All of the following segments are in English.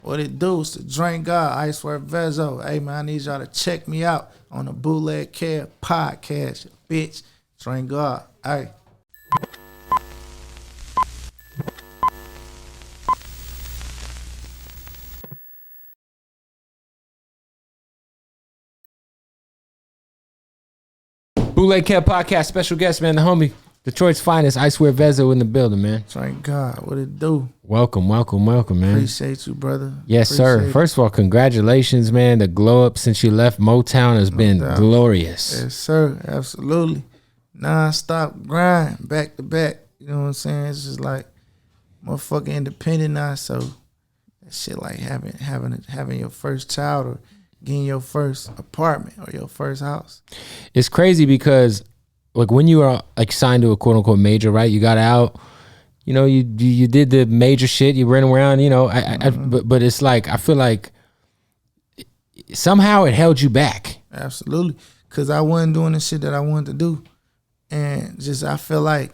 What it do? It's the Drink God, Icewear Vezzo. Hey, man, I need y'all to check me out on the Bootleg Kev Podcast, bitch. Drink God. Hey. Bootleg Kev Podcast, special guest, man, the homie, Detroit's finest, Icewear Vezzo in the building, man. Thank God. What it do? Welcome, man. Appreciate you, brother. Yes, sir. First of all, congratulations, man. The glow up since you left Motown has been glorious. Yes, sir. Absolutely. Non-stop grind, back to back. You know what I'm saying? It's just like motherfucking independent now. So that shit like having your first child or getting your first apartment or your first house. It's crazy because like when you are like signed to a quote unquote major, right? You got out, you know, you did the major shit, you ran around, you know, but it's like, I feel like somehow it held you back. Absolutely. Cause I wasn't doing the shit that I wanted to do. And just, I feel like,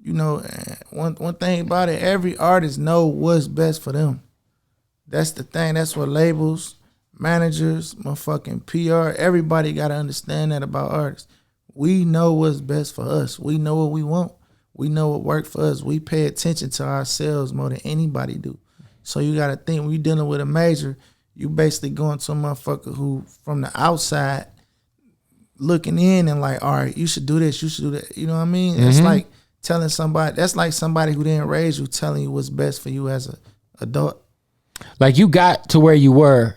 you know, one thing about it, every artist know what's best for them. That's the thing. That's what labels, managers, motherfucking PR, everybody got to understand that about artists. We know what's best for us. We know what we want. We know what worked for us. We pay attention to ourselves more than anybody do. So you got to think, when you're dealing with a major, you basically going to a motherfucker who from the outside looking in and like, all right, you should do this, you should do that. You know what I mean? It's like telling somebody, that's like somebody who didn't raise you telling you what's best for you as a adult. Like you got to where you were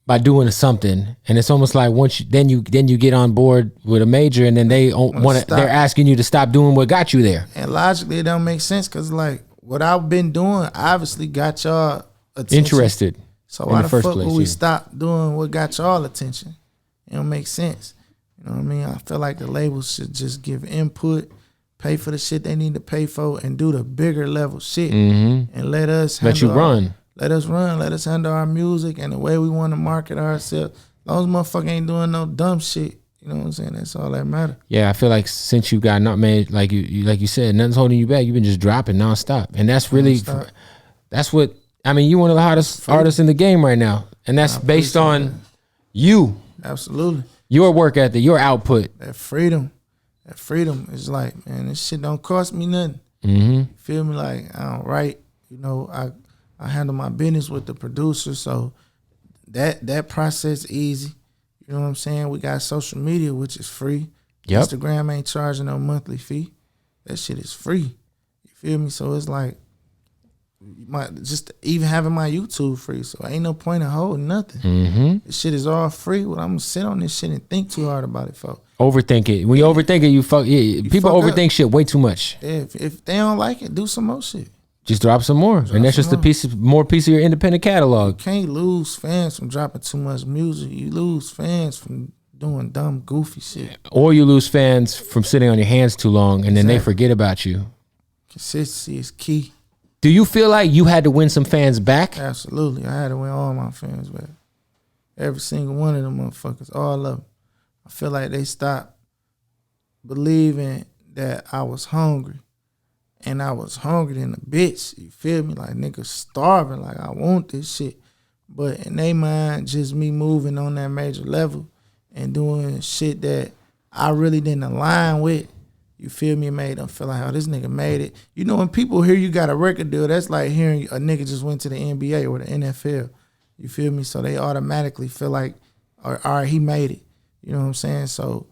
by doing something, and it's almost like once then you get on board with a major, and then they're asking you to stop doing what got you there. And logically, it don't make sense because like what I've been doing obviously got y'all attention. Interested. So why the fuck would we stop doing what got y'all attention? It don't make sense. You know what I mean? I feel like the labels should just give input, pay for the shit they need to pay for, and do the bigger level shit, and let us let you run. Let us run. Let us handle our music and the way we want to market ourselves. As long as motherfucker ain't doing no dumb shit, you know what I'm saying? That's all that matter. Yeah, I feel like since you got not made, like you said, nothing's holding you back. You've been just dropping nonstop, and that's really, that's what I mean. You're one of the hottest artists in the game right now, and that's based on you. Absolutely. Your work ethic, your output. That freedom is like, man, this shit don't cost me nothing. Feel me? Like I don't write, you know, I handle my business with the producer, so that process easy. You know what I'm saying? We got social media, which is free. Yep. Instagram ain't charging no monthly fee. That shit is free. You feel me? So it's like just even having my YouTube free, so ain't no point in holding nothing. This shit is all free. Well, I'm gonna sit on this shit and think too hard about it, folks. Overthink it. When you overthink it, you fuck. Yeah, people overthink shit way too much. Yeah, if they don't like it, do some more shit. Just drop some more, and that's just a more piece of your independent catalog. You can't lose fans from dropping too much music. You lose fans from doing dumb, goofy shit. Or you lose fans from sitting on your hands too long, and then they forget about you. Consistency is key. Do you feel like you had to win some fans back? Absolutely. I had to win all my fans back. Every single one of them motherfuckers, all of them. I feel like they stopped believing that I was hungry. And I was hungry than a bitch. You feel me? Like niggas starving. Like I want this shit. But in their mind, just me moving on that major level and doing shit that I really didn't align with. You feel me? It made them feel like, oh, this nigga made it. You know, when people hear you got a record deal, that's like hearing a nigga just went to the NBA or the NFL. You feel me? So they automatically feel like, all right, he made it. You know what I'm saying? So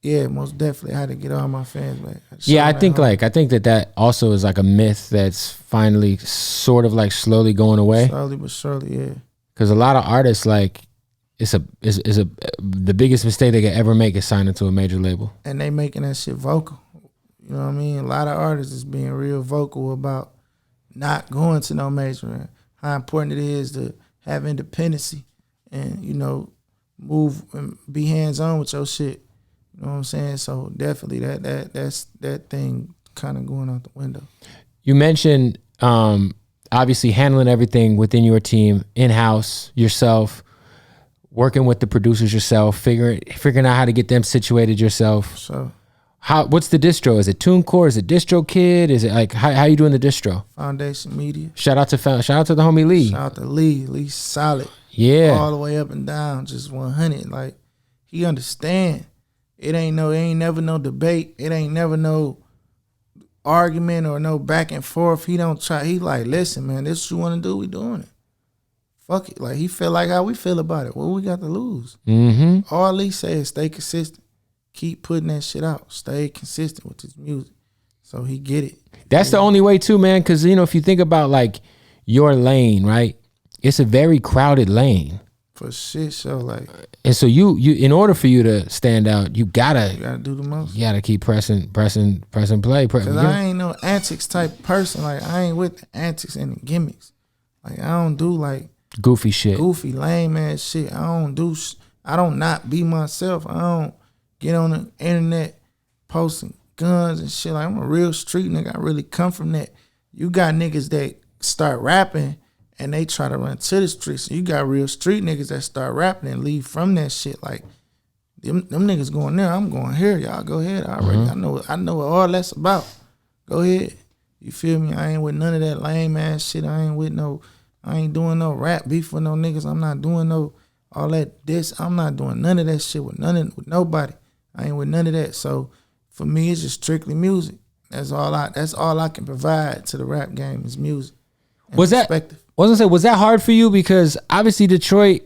yeah, most definitely I had to get all my fans back. Yeah, I think that also is like a myth that's finally sort of like slowly going away. Slowly but surely, yeah. Because a lot of artists, like, the biggest mistake they could ever make is signing to a major label. And they making that shit vocal. You know what I mean? A lot of artists is being real vocal about not going to no major, and how important it is to have independency and, you know, move and be hands-on with your shit. You know what I'm saying? So definitely that's that thing kind of going out the window. You mentioned obviously handling everything within your team, in-house, yourself, working with the producers yourself, figuring out how to get them situated yourself. So What's the distro? Is it TuneCore? Is it DistroKid? Is it like how you doing the distro? Foundation Media. Shout out to the homie Lee. Shout out to Lee. Lee solid. Yeah. All the way up and down, just 100. Like, he understand. It ain't never no debate. It ain't never no argument or no back and forth. He don't try. He like, listen, man, this is what you want to do, we doing it. Fuck it. Like, he feel like how we feel about it. What we got to lose? Mm-hmm. All Lee say is stay consistent. Keep putting that shit out. Stay consistent with his music. So he get it. That's the only way too, man. Because, if you think about like your lane, right? It's a very crowded lane. For shit show, like. And so you in order for you to stand out, you gotta do the most. You gotta keep pressing play. Cause I ain't no antics type person. Like, I ain't with the antics and the gimmicks. Like, I don't do like goofy shit. Goofy, lame ass shit. I don't not be myself. I don't get on the internet posting guns and shit. Like, I'm a real street nigga. I really come from that. You got niggas that start rapping and they try to run to the streets. So you got real street niggas that start rapping and leave from that shit. Like, them niggas going there, I'm going here. Y'all go ahead. I know what all that's about. Go ahead. You feel me? I ain't with none of that lame ass shit. I ain't doing no rap beef with no niggas. I'm not doing all that this. I'm not doing none of that shit with nobody. I ain't with none of that. So for me, it's just strictly music. That's all I can provide to the rap game is music. Was that hard for you? Because obviously Detroit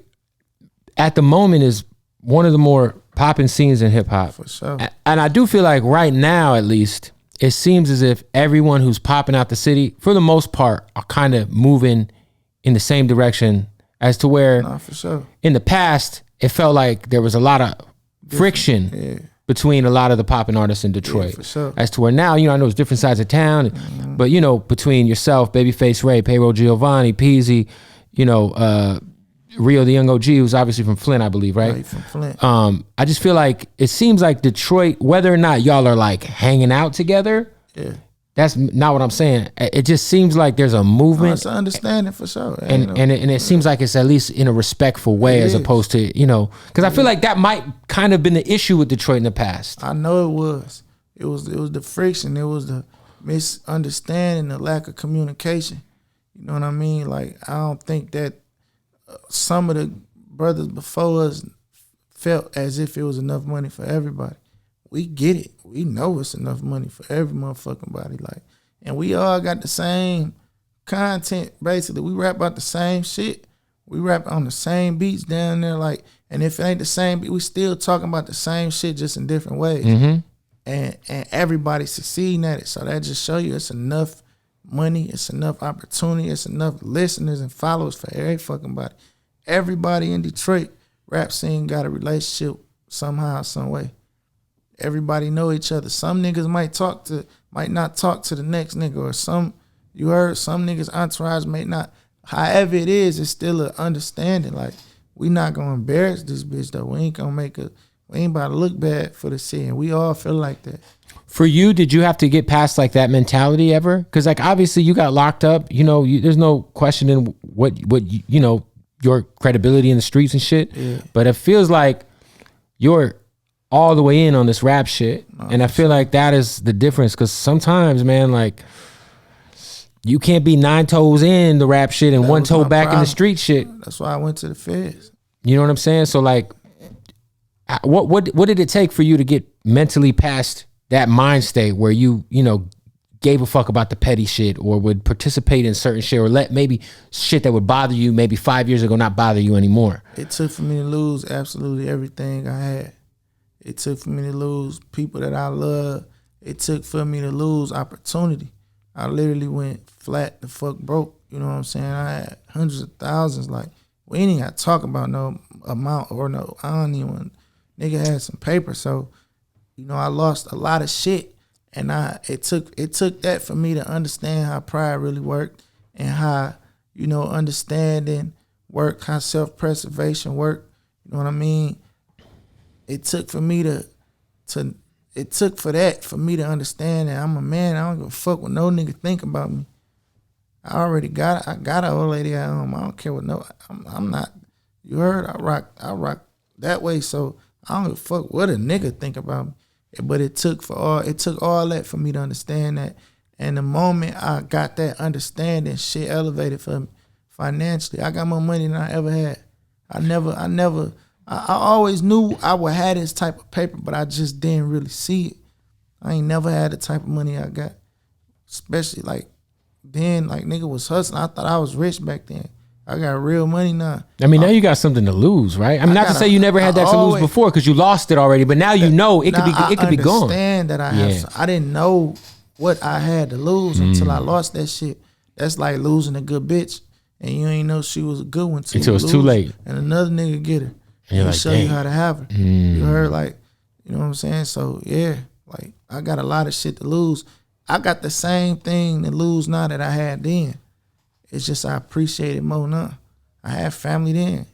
at the moment is one of the more popping scenes in hip hop. For sure. And I do feel like right now, at least, it seems as if everyone who's popping out the city, for the most part, are kind of moving in the same direction as to where for sure. In the past, it felt like there was a lot of friction between a lot of the popping artists in Detroit. For sure. As to where now, I know it's different sides of town, but between yourself, Babyface Ray, Payroll Giovanni, Peasy, Rio the Young OG, who's obviously from Flint, I believe, right? Right, from Flint. I just feel like it seems like Detroit, whether or not y'all are like hanging out together, that's not what I'm saying. It just seems like there's a movement. It's an understanding for sure. And it seems like it's at least in a respectful way as opposed to, because I feel like that might kind of been the issue with Detroit in the past. I know it was. It was the friction. It was the misunderstanding, the lack of communication. You know what I mean? Like, I don't think that some of the brothers before us felt as if it was enough money for everybody. We get it. We know it's enough money for every motherfucking body. Like, and we all got the same content, basically. We rap about the same shit. We rap on the same beats down there. Like, and if it ain't the same beat, we still talking about the same shit just in different ways. Mm-hmm. And everybody succeeding at it. So that just show you it's enough money, it's enough opportunity, it's enough listeners and followers for every fucking body. Everybody in Detroit rap scene got a relationship somehow, some way. Everybody know each other. Some niggas might not talk to the next nigga, or some niggas entourage may not. However it is, it's still an understanding. Like, we not gonna embarrass this bitch though. We ain't about to look bad for the city, and we all feel like that. For you, did you have to get past like that mentality ever? Because like obviously you got locked up. There's no questioning what your credibility in the streets and shit. Yeah. But it feels like you're all the way in on this rap shit, and I feel like that is the difference. Because sometimes, man, like you can't be 9 toes in the rap shit and 1 toe back in the street shit. That's why I went to the feds. You know what I'm saying? So like, what did it take for you to get mentally past that mind state where you gave a fuck about the petty shit, or would participate in certain shit, or let maybe shit that would bother you maybe 5 years ago not bother you anymore? It took for me to lose absolutely everything I had. It took for me to lose people that I love. It took for me to lose opportunity. I literally went flat the fuck broke. You know what I'm saying? I had hundreds of thousands. Like, we ain't even got to talk about no amount or no, I don't even, nigga had some paper. So, I lost a lot of shit. And it took that for me to understand how pride really worked, and how, understanding work, how self-preservation worked. You know what I mean? It took for me to understand that I'm a man. I don't give a fuck what no nigga think about me. I got an old lady at home. I don't care what I'm not. You heard? I rock that way. So I don't give a fuck what a nigga think about me. But it took all that for me to understand that. And the moment I got that understanding, shit elevated for me financially. I got more money than I ever had. I always knew I would have this type of paper, but I just didn't really see it. I ain't never had the type of money I got. Especially like then, like nigga was hustling. I thought I was rich back then. I got real money now. I mean, now you got something to lose, right? I'm not to say you never had that to lose before because you lost it already, but now you know it could be gone. I understand that I didn't know what I had to lose until I lost that shit. That's like losing a good bitch and you ain't know she was a good one until it's too late. And another nigga get her. And like, show you how to have her. You heard, like, you know what I'm saying? So yeah, like I got a lot of shit to lose. I got the same thing to lose now that I had then. It's just I appreciate it more now. I had family then.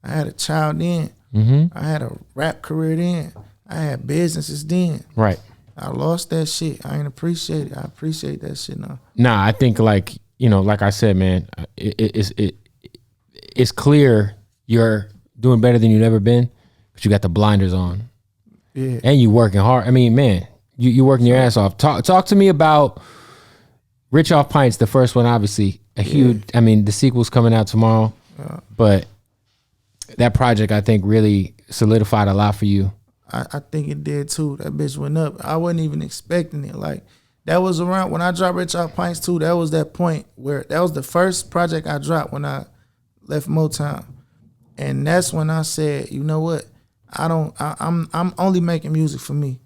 I had a child then. I had a rap career then. I had businesses then. Right. I lost that shit. I ain't appreciate it. I appreciate that shit now. Nah, I think like, you know, like I said, man, it's clear you're doing better than you've ever been, but you got the blinders on. Yeah. And you working hard. I mean, man, you working your ass off. Talk to me about Rich Off Pints, the first one, obviously. A huge, I mean, the sequel's coming out tomorrow, but that project I think really solidified a lot for you. I think it did too. That bitch went up. I wasn't even expecting it. Like that was around when I dropped Rich Off Pints too. That was that point where that was the first project I dropped when I left Motown, and that's when I said, you know what? I'm only making music for me.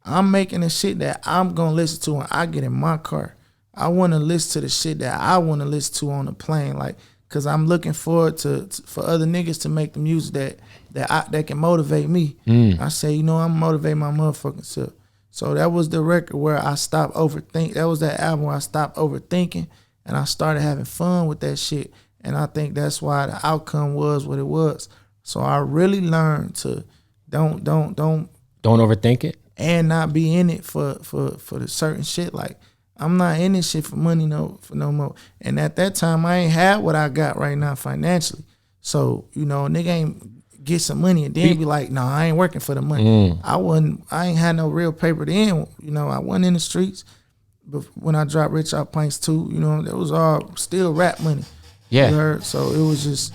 I'm making the shit that I'm gonna listen to when I get in my car. I want to listen to the shit that I want to listen to on the plane, like, cause I'm looking forward to for other niggas to make the music that can motivate me. I say, you know, I'm motivating my motherfucking self. So that was the record where I stopped overthinking. That was that album where I stopped overthinking and I started having fun with that shit. And I think that's why the outcome was what it was. So I really learned to don't overthink it and not be in it for the certain shit. Like, I'm not in this shit for money no more. And at that time, I ain't had what I got right now financially. So, you know, a nigga ain't get some money and then be like, no, I ain't working for the money. I ain't had no real paper then. You know, I wasn't in the streets. But when I dropped Rich Off Pints 2, you know, that was all still rap money. Yeah. You heard? So it was just,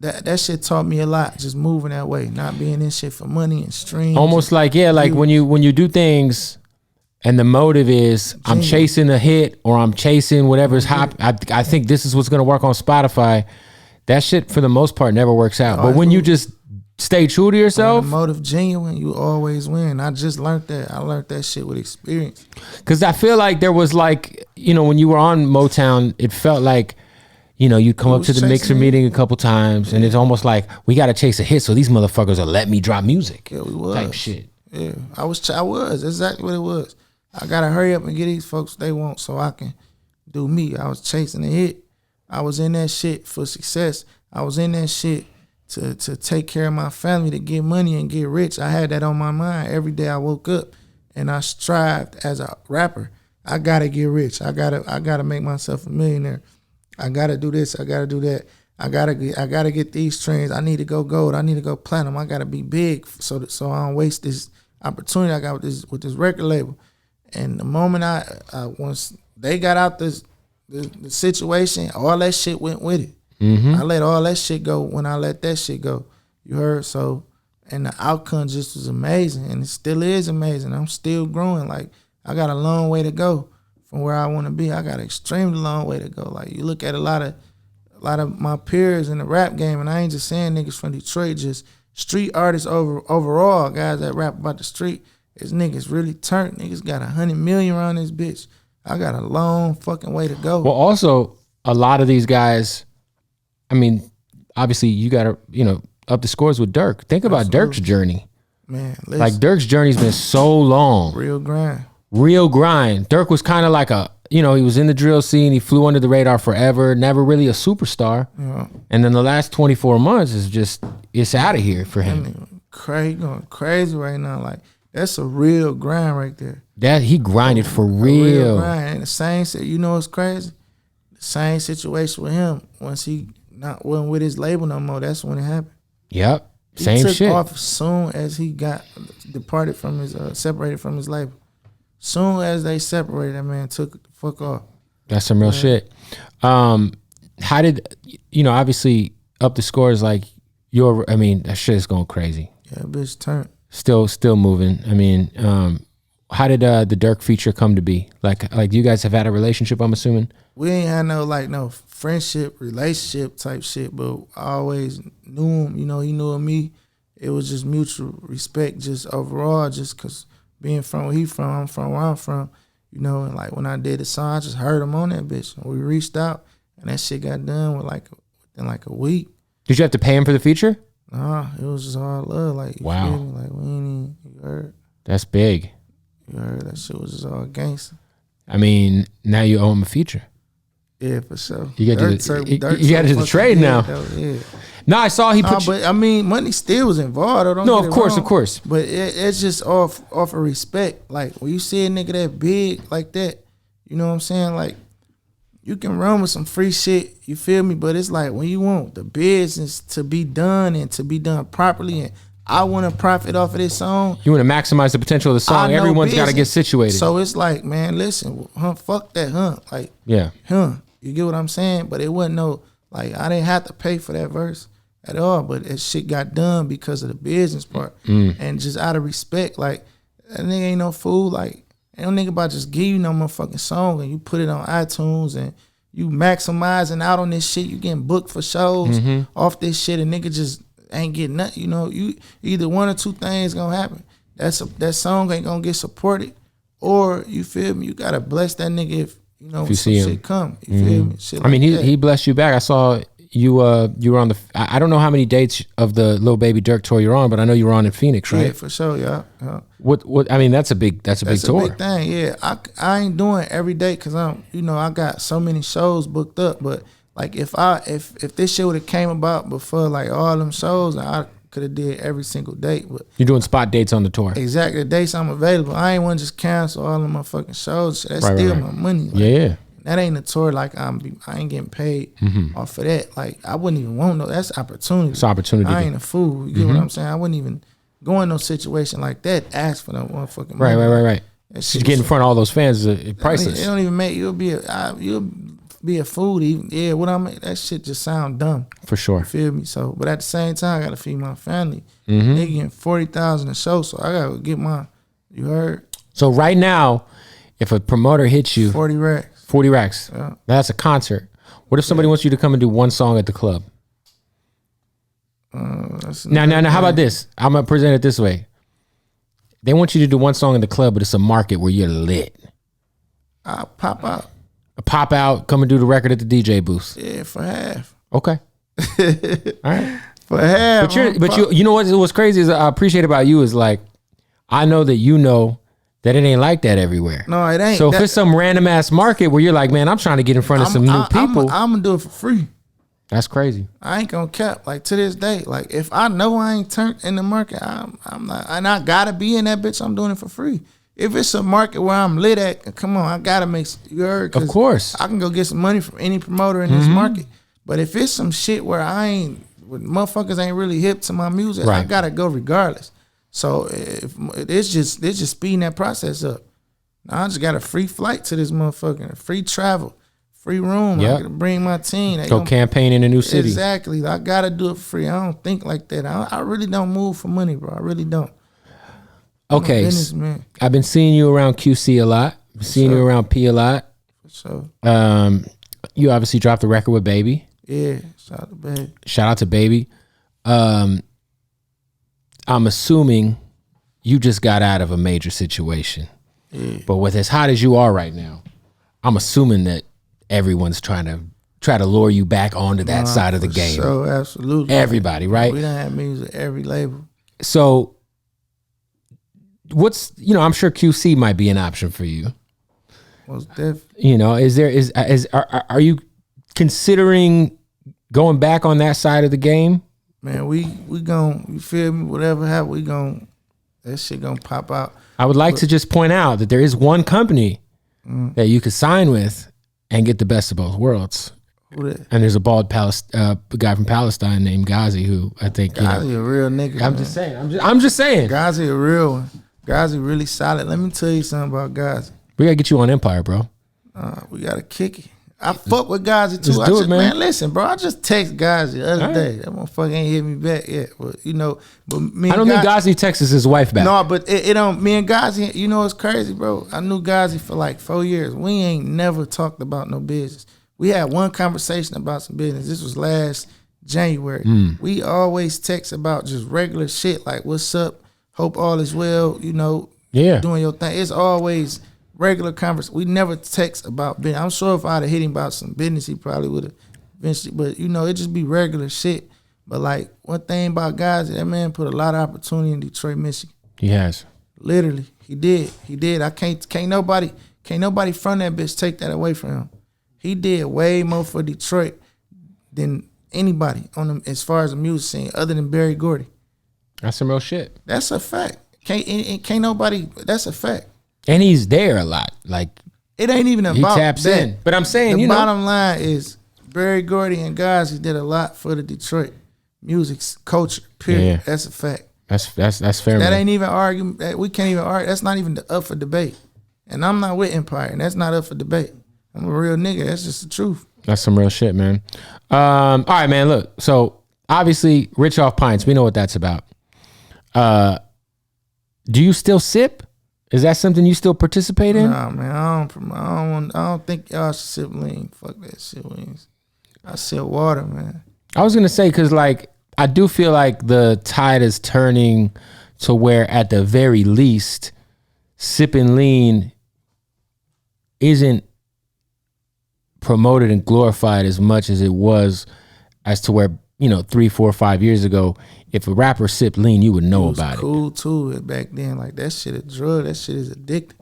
that shit taught me a lot, just moving that way, not being in shit for money and streams. Almost like, like when you do things and the motive is I'm chasing a hit or I'm chasing whatever's hot. I think this is what's going to work on Spotify. That shit for the most part never works out. But when you just stay true to yourself. When the motive genuine, you always win. I just learned that. I learned that shit with experience. Because I feel like there was like, you know, when you were on Motown, it felt like, you know, you come up to the mixer meeting a couple times and it's almost like we got to chase a hit so these motherfuckers will let me drop music. Yeah, we was. Type shit. Yeah, I was. That's exactly what it was. I got to hurry up and get these folks what they want so I can do me. I was chasing a hit. I was in that shit for success. I was in that shit to take care of my family, to get money and get rich. I had that on my mind every day I woke up, and I strived as a rapper. I gotta get rich. I gotta make myself a millionaire. I gotta do this. I gotta do that. I gotta get these trains. I need to go gold. I need to go platinum. I gotta be big so I don't waste this opportunity I got with this record label. And the moment once they got out the situation, all that shit went with it. I let all that shit go when I let that shit go. You heard? So, and the outcome just was amazing, and it still is amazing. I'm still growing. Like, I got a long way to go from where I want to be. I got an extremely long way to go. Like, you look at a lot of my peers in the rap game, and I ain't just saying niggas from Detroit, just street artists overall, guys that rap about the street. Is niggas really turned. Niggas got 100 million around this bitch. I got a long fucking way to go. Well, also, a lot of these guys, I mean, obviously you got to, you know, up the scores with Durk. Think about Durk's journey. Man, listen. Like, Durk's journey's been so long. Real grind. Durk was kind of like he was in the drill scene. He flew under the radar forever. Never really a superstar. Yeah. And then the last 24 months is just, it's out of here for him. Going crazy right now. Like, that's a real grind right there. That he grinded for real. Grind. And the same, you know what's crazy? The same situation with him. Once he wasn't with his label no more, that's when it happened. Yep. Same took shit. off soon as he got departed from his separated from his label. Soon as they separated, that man took the fuck off. That's some real shit. How did obviously Up the Score is like that shit is going crazy. Yeah, bitch turned. Still moving. I mean, how did the Durk feature come to be? Like you guys have had a relationship, I'm assuming? We ain't had no friendship, relationship type shit, but I always knew him. He knew of me. It was just mutual respect, just overall, just because being from where he from, I'm from where I'm from, and like when I did the song, I just heard him on that bitch. And we reached out, and that shit got done within a week. Did you have to pay him for the feature? Nah, it was just all love. Like, wow. You feel me? Like, we ain't even, you heard? That's big. You heard? That shit was just all gangster. I mean, now you owe him a feature. Yeah, for sure. You got to do the trade now. Yeah. No, I saw he put. But I mean, money still was involved. Of course. But it's just off of respect. Like when you see a nigga that big like that, you know what I'm saying? Like you can run with some free shit. You feel me? But it's like when you want the business to be done and to be done properly, and I want to profit off of this song. You want to maximize the potential of the song. Everyone's got to get situated. So it's like, man, listen, fuck that, Like, yeah, you get what I'm saying? But it wasn't I didn't have to pay for that verse at all. But that shit got done because of the business part. And just out of respect, like, that nigga ain't no fool. Like, ain't no nigga about just give you no motherfucking song and you put it on iTunes and you maximizing out on this shit. You getting booked for shows off this shit, and nigga just ain't getting nothing. You either one or two things gonna happen. That song ain't gonna get supported, or you feel me? You gotta bless that nigga if you see him. Shit come. You feel me? Shit he blessed you back. I saw you were on the. I don't know how many dates of the Lil Baby Durk tour you're on, but I know you were on in Phoenix, right? Yeah, for sure. Yeah. What? I mean, that's a big tour. That's a big thing. Yeah, I ain't doing every day because I got so many shows booked up. But like if this shit would have came about before like all them shows, I could have did every single date. But you're doing spot dates on the tour. Exactly, the dates I'm available. I ain't want to just cancel all of my fucking shows. That's still my money. Like, yeah. That ain't a tour like I ain't getting paid off of that. Like I wouldn't even want that's opportunity. It's opportunity. I ain't a fool. You get what I'm saying? I wouldn't even go in no situation like that. Ask for no motherfucking money. Right. You get in front of all those fans is priceless. It don't even make you'll be a fool. Even that shit just sound dumb. For sure. You feel me? So, but at the same time, I gotta feed my family. They getting 40,000 a show, so I gotta get mine. You heard? So right now, if a promoter hits you 40 racks. 40 racks. Yeah. That's a concert. What if somebody wants you to come and do one song at the club? Now, how about this? I'm going to present it this way. They want you to do one song in the club, but it's a market where you're lit. I'll pop out. Pop out, come and do the record at the DJ booth. Yeah, for half. Okay. All right. For half. But you know what's crazy is I appreciate about you is like, I know that you know that it ain't like that everywhere. No, it ain't. So if it's some random ass market where you're like, man, I'm trying to get in front of some new people. I'm going to do it for free. That's crazy. I ain't going to cap. Like to this day, like if I know I ain't turned in the market, I'm not, and I got to be in that bitch, I'm doing it for free. If it's a market where I'm lit at, come on, I got to make, you heard? Of course. I can go get some money from any promoter in this market. But if it's some shit where motherfuckers ain't really hip to my music, I got to go regardless. So it's just speeding that process up. Now I just got a free flight to this motherfucker, free travel, free room. I gotta bring my team. Go campaign in a new city. Exactly. I gotta do it for free. I don't think like that. I really don't move for money, bro. I really don't. Okay. I've been seeing you around QC a lot. Seeing you around P a lot. For sure. You obviously dropped the record with Baby. Yeah. Shout out to Baby. Shout out to Baby. I'm assuming you just got out of a major situation. Yeah. But with as hot as you are right now, I'm assuming that everyone's trying to lure you back onto that side of the game. So absolutely. Everybody, right? We done have music every label. So I'm sure QC might be an option for you. Most definitely. Are you considering going back on that side of the game? Man, we gon', you feel me? Whatever happens, that shit gonna pop out. I would like to just point out that there is one company that you could sign with and get the best of both worlds. Who that? And there's a bald guy from Palestine named Ghazi who I think Ghazi a real nigga. I'm just saying. I'm just saying. Ghazi a real one. Ghazi really solid. Let me tell you something about Ghazi. We gotta get you on Empire, bro. We gotta kick it. I fuck with Ghazi too. Let's do it, man. Listen, bro. I just text Ghazi the other day. That motherfucker ain't hit me back yet. But me. I don't think Ghazi texts his wife back. No, but it don't. Me and Ghazi, it's crazy, bro. I knew Ghazi for like 4 years. We ain't never talked about no business. We had one conversation about some business. This was last January. We always text about just regular shit like what's up, hope all is well, doing your thing. It's always regular conversation. We never text about business. I'm sure if I'd have hit him about some business, he probably would have eventually, but it just be regular shit. But like one thing about guys, that man put a lot of opportunity in Detroit, Michigan. He has. Literally. He did. I can't nobody from that bitch take that away from him. He did way more for Detroit than anybody on them as far as the music scene, other than Barry Gordy. That's some real shit. That's a fact. Can't nobody. That's a fact. And he's there a lot. Like it ain't even about he taps that. in. But I'm saying, the bottom line is Barry Gordy and guys, he did a lot for the Detroit music culture. Period. Yeah. That's a fact. That's fair. That ain't even argument. We can't even argue. That's not even up for debate. And I'm not with Empire, and that's not up for debate. I'm a real nigga. That's just the truth. That's some real shit, man. All right, man. Look, so obviously, rich off pints. We know what that's about. Do you still sip? Is that something you still participate in? Nah, man. I don't think y'all should sip lean. Fuck that shit. I sip water, man. I was gonna say because like I do feel like the tide is turning to where at the very least, sipping lean isn't promoted and glorified as much as it was as to where 3, 4, 5 years ago, if a rapper sipped lean, you would know about it. Cool too back then. Like that shit a drug. That shit is addictive.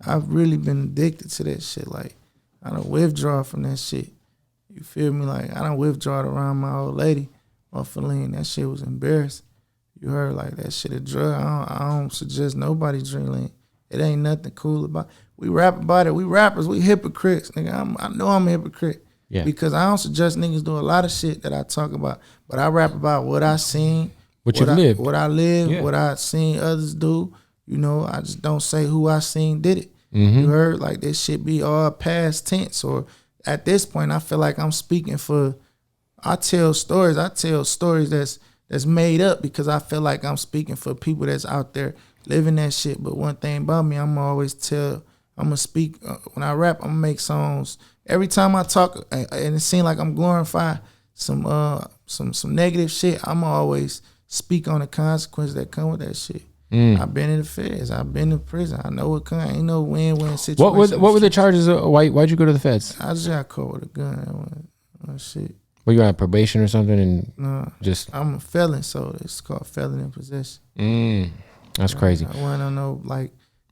I've really been addicted to that shit. Like I don't withdraw from that shit. You feel me? Like I don't withdraw around my old lady off of lean. That shit was embarrassing. You heard like that shit a drug. I don't suggest nobody drink lean. It ain't nothing cool about it. We rap about it. We rappers, we hypocrites. Nigga, I know I'm a hypocrite. Yeah. Because I don't suggest niggas do a lot of shit that I talk about. But I rap about what I seen. What I lived, yeah. What I seen others do. I just don't say who I seen did it. Mm-hmm. You heard? Like this shit be all past tense. Or at this point, I feel like I'm speaking for, I tell stories that's made up because I feel like I'm speaking for people that's out there living that shit. But one thing about me, I'm gonna speak when I rap. I'm gonna make songs. Every time I talk, and it seems like I'm glorifying some negative shit, I'm always speak on the consequences that come with that shit. I've been in the feds. I've been in prison. I know what kind. Ain't no win-win situation. What were the charges? Why'd you go to the feds? I just got caught with a gun. Shit. Were you on probation or something? And no, just I'm a felon, so it's called felon in possession. That's crazy. I wasn't on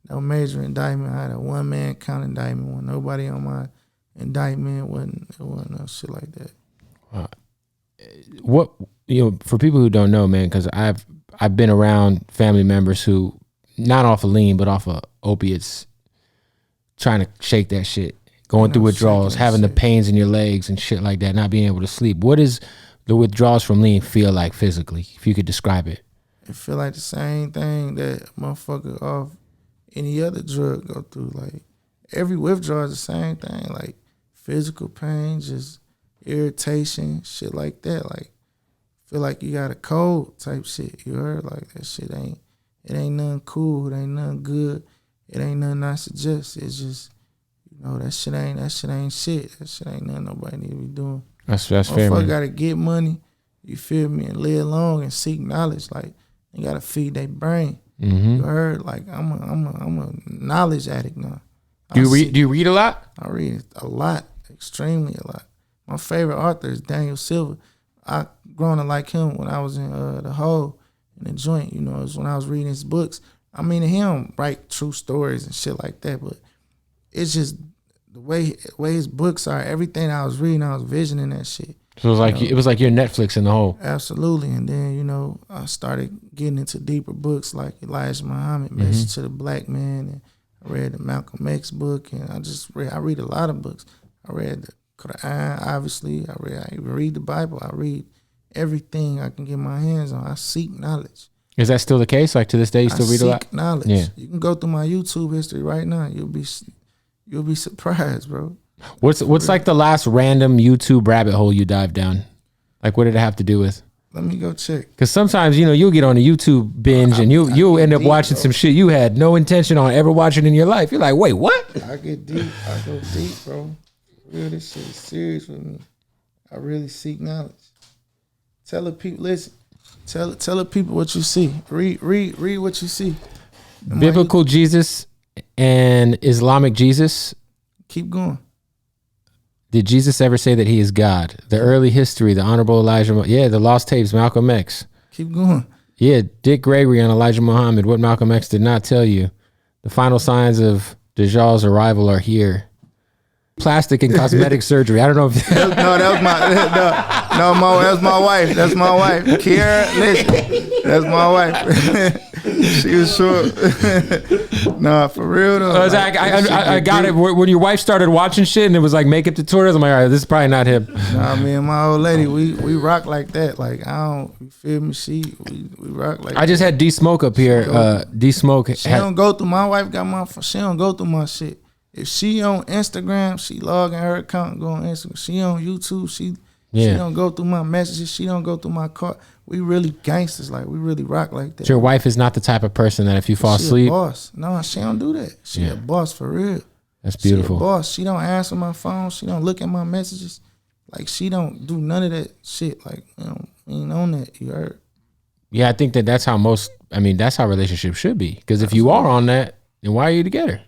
no major indictment. I had a one-man count indictment. When nobody on my indictment, it wasn't no shit like that. What for people who don't know, man, because I've been around family members who not off of lean but off of opiates, trying to shake that shit, going through withdrawals, having the pains in your legs and shit like that, not being able to sleep. What does the withdrawals from lean feel like physically? If you could describe it. It feel like the same thing that motherfucker off any other drug go through. Like every withdrawal is the same thing. Like physical pain, just irritation, shit like that. Like feel like you got a cold type shit. You heard? Like that shit ain't nothing cool. It ain't nothing good. It ain't nothing I suggest. It's just that shit ain't shit. That shit ain't nothing nobody need to be doing. That's fair, man. Motherfucker gotta get money. You feel me? And live long and seek knowledge. Like you gotta feed their brain. Mm-hmm. You heard? Like I'm a knowledge addict now. Do you read a lot? I read a lot, extremely a lot. My favorite author is Daniel Silver. I grown to like him when I was in the hole in the joint. It was when I was reading his books. I mean, he don't write true stories and shit like that, but it's just the way his books are. Everything I was reading, I was visioning that shit. So it was like your Netflix in the hole. Absolutely. And then, I started getting into deeper books like Elijah Muhammad, Message to the Black Man, and I read the Malcolm X book, and I read a lot of books. I read the Quran, obviously. I read the Bible. I read everything I can get my hands on. I seek knowledge. Is that still the case? Like to this day, you still read a lot? I seek knowledge. Yeah. You can go through my YouTube history right now. You'll be surprised, bro. What's like the last random YouTube rabbit hole you dive down? Like what did it have to do with? Let me go check. Because sometimes, you'll get on a YouTube binge and you'll end up watching some shit you had no intention on ever watching in your life. You're like, wait, what? I get deep. I go deep, bro. Real, this shit is serious with me. I really seek knowledge. Tell the people, listen. Tell the people what you see. Read what you see. Biblical Jesus and Islamic Jesus. Keep going. Did Jesus ever say that he is God? The early history, the Honorable Elijah. Yeah, the lost tapes, Malcolm X. Keep going. Yeah, Dick Gregory on Elijah Muhammad. What Malcolm X did not tell you. The final signs of Dajal's arrival are here. Plastic and cosmetic surgery. I don't know if that was my wife. That's my wife. Kiara, listen. That's my wife. She was short. Nah, for real though. I got it. When your wife started watching shit and it was like makeup tutorials, I'm like, all right, this is probably not him. Nah, me and my old lady, we rock like that. Like you feel me? We rock like. I just had D Smoke up here. D Smoke. She don't go through. My wife got she don't go through my shit. If she on Instagram, she log in her account and go on Instagram. She on YouTube, she don't go through my messages. She don't go through my car. We really gangsters, like we really rock like that. Your wife is not the type of person that if you fall asleep. A boss. No, she don't do that. She a boss for real. That's beautiful. She a boss. She don't answer my phone. She don't look at my messages. Like she don't do none of that shit. Like we ain't on that. You heard? Yeah, I think that's how that's how relationships should be. Because if you are on that, then why are you together?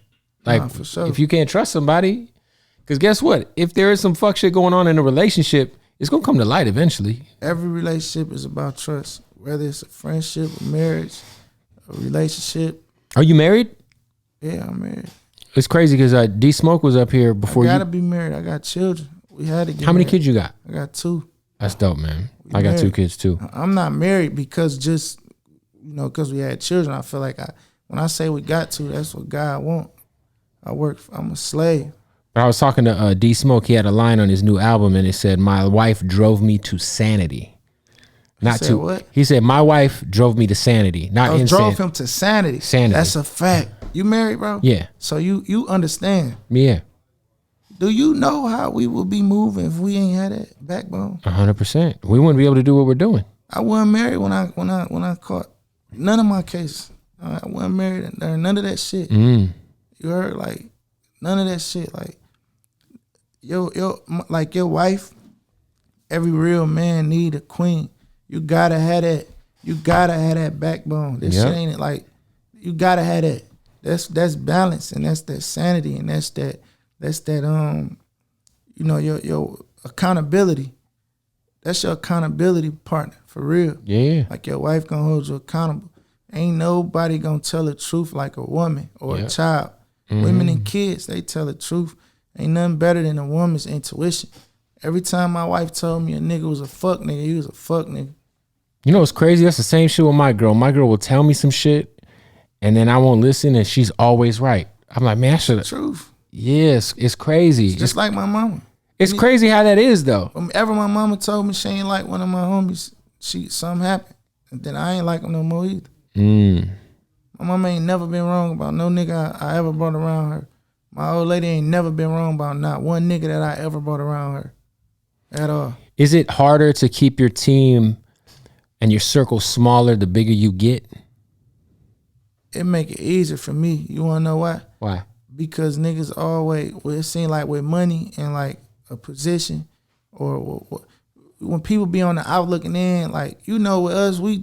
Like, for sure. If you can't trust somebody, because guess what? If there is some fuck shit going on in a relationship, it's going to come to light eventually. Every relationship is about trust, whether it's a friendship, a marriage, a relationship. Are you married? Yeah, I'm married. It's crazy because D Smoke was up here before you. I got to be married. I got children. We had to get How many married. kids you got? I got 2. That's dope, man. I got 2 kids too. I'm not married because because we had children. I feel like when I say we got to, that's what God want. I'm a slave. But I was talking to D Smoke. He had a line on his new album, and it said, "My wife drove me to sanity." What? He said, "My wife drove me to sanity, not insanity." Drove him to sanity. Sanity. That's a fact. You married, bro? Yeah. So you understand? Yeah. Do you know how we would be moving if we ain't had that backbone? 100%. We wouldn't be able to do what we're doing. I wasn't married when I caught none of my cases. I wasn't married. None of that shit. You heard? Like, none of that shit. Like, your wife, every real man need a queen. You gotta have that. You gotta have that backbone. This shit ain't like, you gotta have that. That's balance, and that's that sanity, and that's that your accountability. That's your accountability partner, for real. Yeah. Like your wife gonna hold you accountable. Ain't nobody gonna tell the truth like a woman or a child. Women and kids, they tell the truth. Ain't nothing better than a woman's intuition. Every time my wife told me a nigga was a fuck nigga, he was a fuck nigga. You know what's crazy? That's the same shit with my girl. My girl will tell me some shit, and then I won't listen, and she's always right. I'm like, man, I should have. Truth. Yes, it's crazy. It's just like my mama. It's crazy how that is, though. Whenever my mama told me she ain't like one of my homies, something happened. And then I ain't like him no more either. My mama ain't never been wrong about no nigga I ever brought around her. My old lady ain't never been wrong about not one nigga that I ever brought around her. At all. Is it harder to keep your team and your circle smaller the bigger you get? It make it easier for me. You wanna know why? Why? Because niggas always, it seem like with money and like a position, or when people be on the out looking in, like, with us, we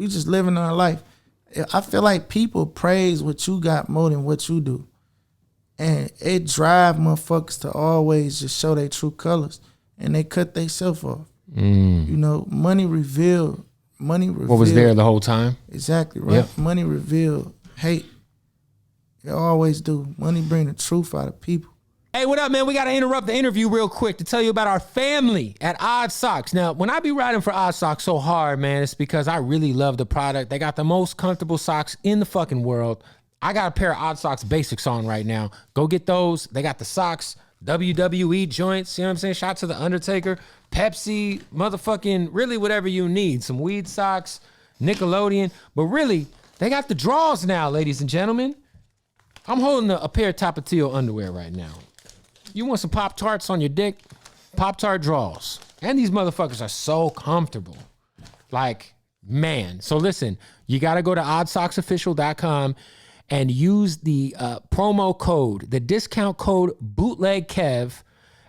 just living our life. I feel like people praise what you got more than what you do. And it drive motherfuckers to always just show their true colors, and they cut themselves off. Money reveal. What was there the whole time? Exactly, right. Yep. Money reveal hate. It always do. Money bring the truth out of people. Hey, what up, man? We got to interrupt the interview real quick to tell you about our family at Odd Socks. Now, when I be riding for Odd Socks so hard, man, it's because I really love the product. They got the most comfortable socks in the fucking world. I got a pair of Odd Socks Basics on right now. Go get those. They got the socks, WWE joints, you know what I'm saying? Shout out to The Undertaker, Pepsi, motherfucking, really whatever you need. Some weed socks, Nickelodeon. But really, they got the draws now, ladies and gentlemen. I'm holding a pair of Tapatio underwear right now. You want some Pop-Tarts on your dick? Pop-Tart draws. And these motherfuckers are so comfortable. Like, man. So listen, you got to go to oddsocksofficial.com and use the promo code, the discount code Bootleg Kev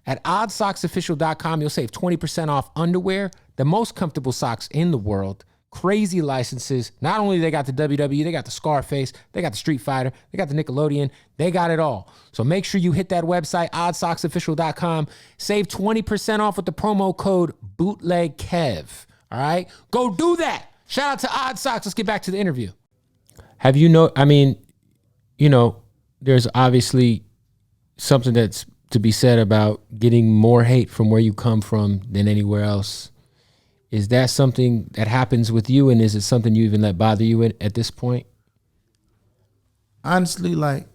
at oddsocksofficial.com. You'll save 20% off underwear, the most comfortable socks in the world. Crazy licenses. Not only they got the WWE, they got the Scarface, they got the Street Fighter, they got the Nickelodeon, they got it all. So make sure you hit that website, oddsocksofficial.com. Save 20% off with the promo code Bootleg Kev. All right? Go do that. Shout out to Odd Socks. Let's get back to the interview. Have you there's obviously something that's to be said about getting more hate from where you come from than anywhere else. Is that something that happens with you, and is it something you even let bother you at this point? Honestly, like,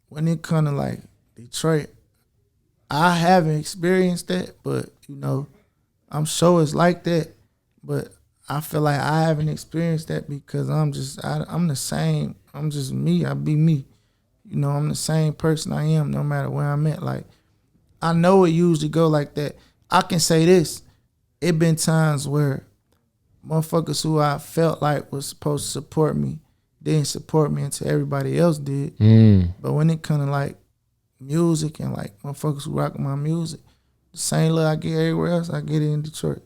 when it comes to, like, Detroit, I haven't experienced that, but, I'm sure it's like that, but I feel like I haven't experienced that because I'm the same. I'm just me. I be me. I'm the same person I am no matter where I'm at. Like, I know it usually go like that. I can say this. It been times where motherfuckers who I felt like was supposed to support me didn't support me until everybody else did. But when it kind of like music and like motherfuckers who rock my music, the same love I get everywhere else, I get it in Detroit.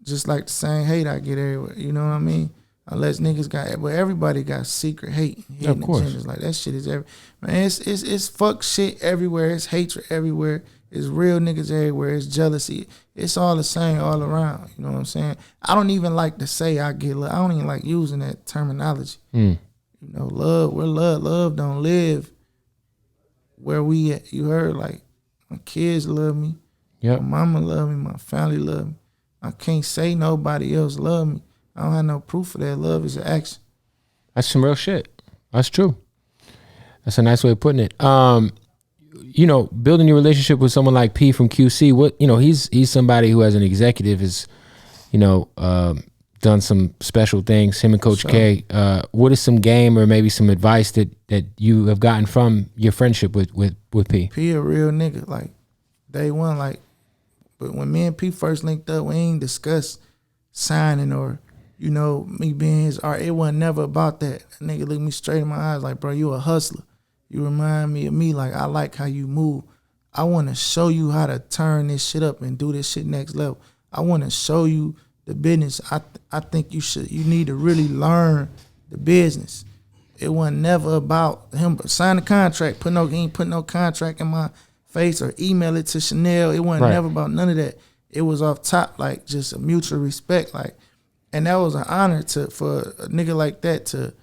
Just like the same hate I get everywhere. You know what I mean? Unless niggas but everybody got secret hate. Of course. Agendas. Like that shit is man, it's fuck shit everywhere. It's hatred everywhere. It's real niggas everywhere. It's jealousy. It's all the same all around. You know what I'm saying? I don't even like to say I get love. I don't even like using that terminology. Love, where love don't live where we at. You heard? Like, my kids love me. Yep. My mama love me. My family love me. I can't say nobody else love me. I don't have no proof of that. Love is an action. That's some real shit. That's true. That's a nice way of putting it. Building your relationship with someone like P from QC, he's somebody who as an executive has, done some special things, him and Coach K. What is some game or maybe some advice that you have gotten from your friendship with P? P a real nigga, like, day one, like, but when me and P first linked up, we ain't discuss signing or, me being his art. It wasn't never about that. That nigga looked me straight in my eyes like, bro, you a hustler. You remind me of me. Like, I like how you move. I want to show you how to turn this shit up and do this shit next level. I want to show you the business. I think you need to really learn the business. It wasn't never about him sign the contract, he ain't put no contract in my face or email it to Chanel. It wasn't never about none of that. It was off top, like, just a mutual respect, like, and that was an honor for a nigga like that to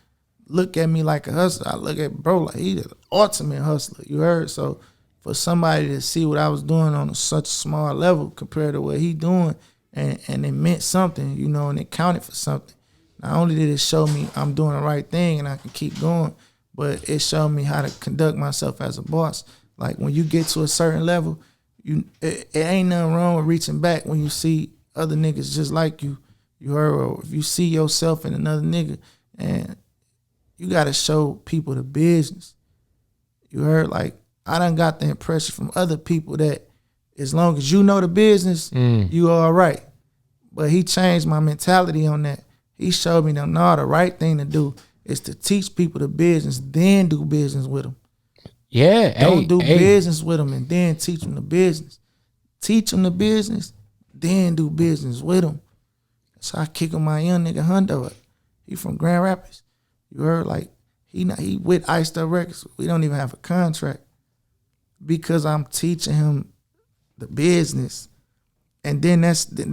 look at me like a hustler. I look at bro like he the ultimate hustler. You heard? So for somebody to see what I was doing on such a small level compared to what he doing, and it meant something, and it counted for something. Not only did it show me I'm doing the right thing and I can keep going, but it showed me how to conduct myself as a boss. Like, when you get to a certain level, it ain't nothing wrong with reaching back when you see other niggas just like you. You heard? Or if you see yourself in another nigga, and you got to show people the business. You heard? Like, I done got the impression from other people that as long as you know the business, you all right. But he changed my mentality on that. He showed me that, no, the right thing to do is to teach people the business, then do business with them. Yeah. Don't do business with them and then teach them the business. Teach them the business, then do business with them. So I kick my young nigga Hundo up. He from Grand Rapids. You heard? Like, he with Icewear Records. We don't even have a contract because I'm teaching him the business, and then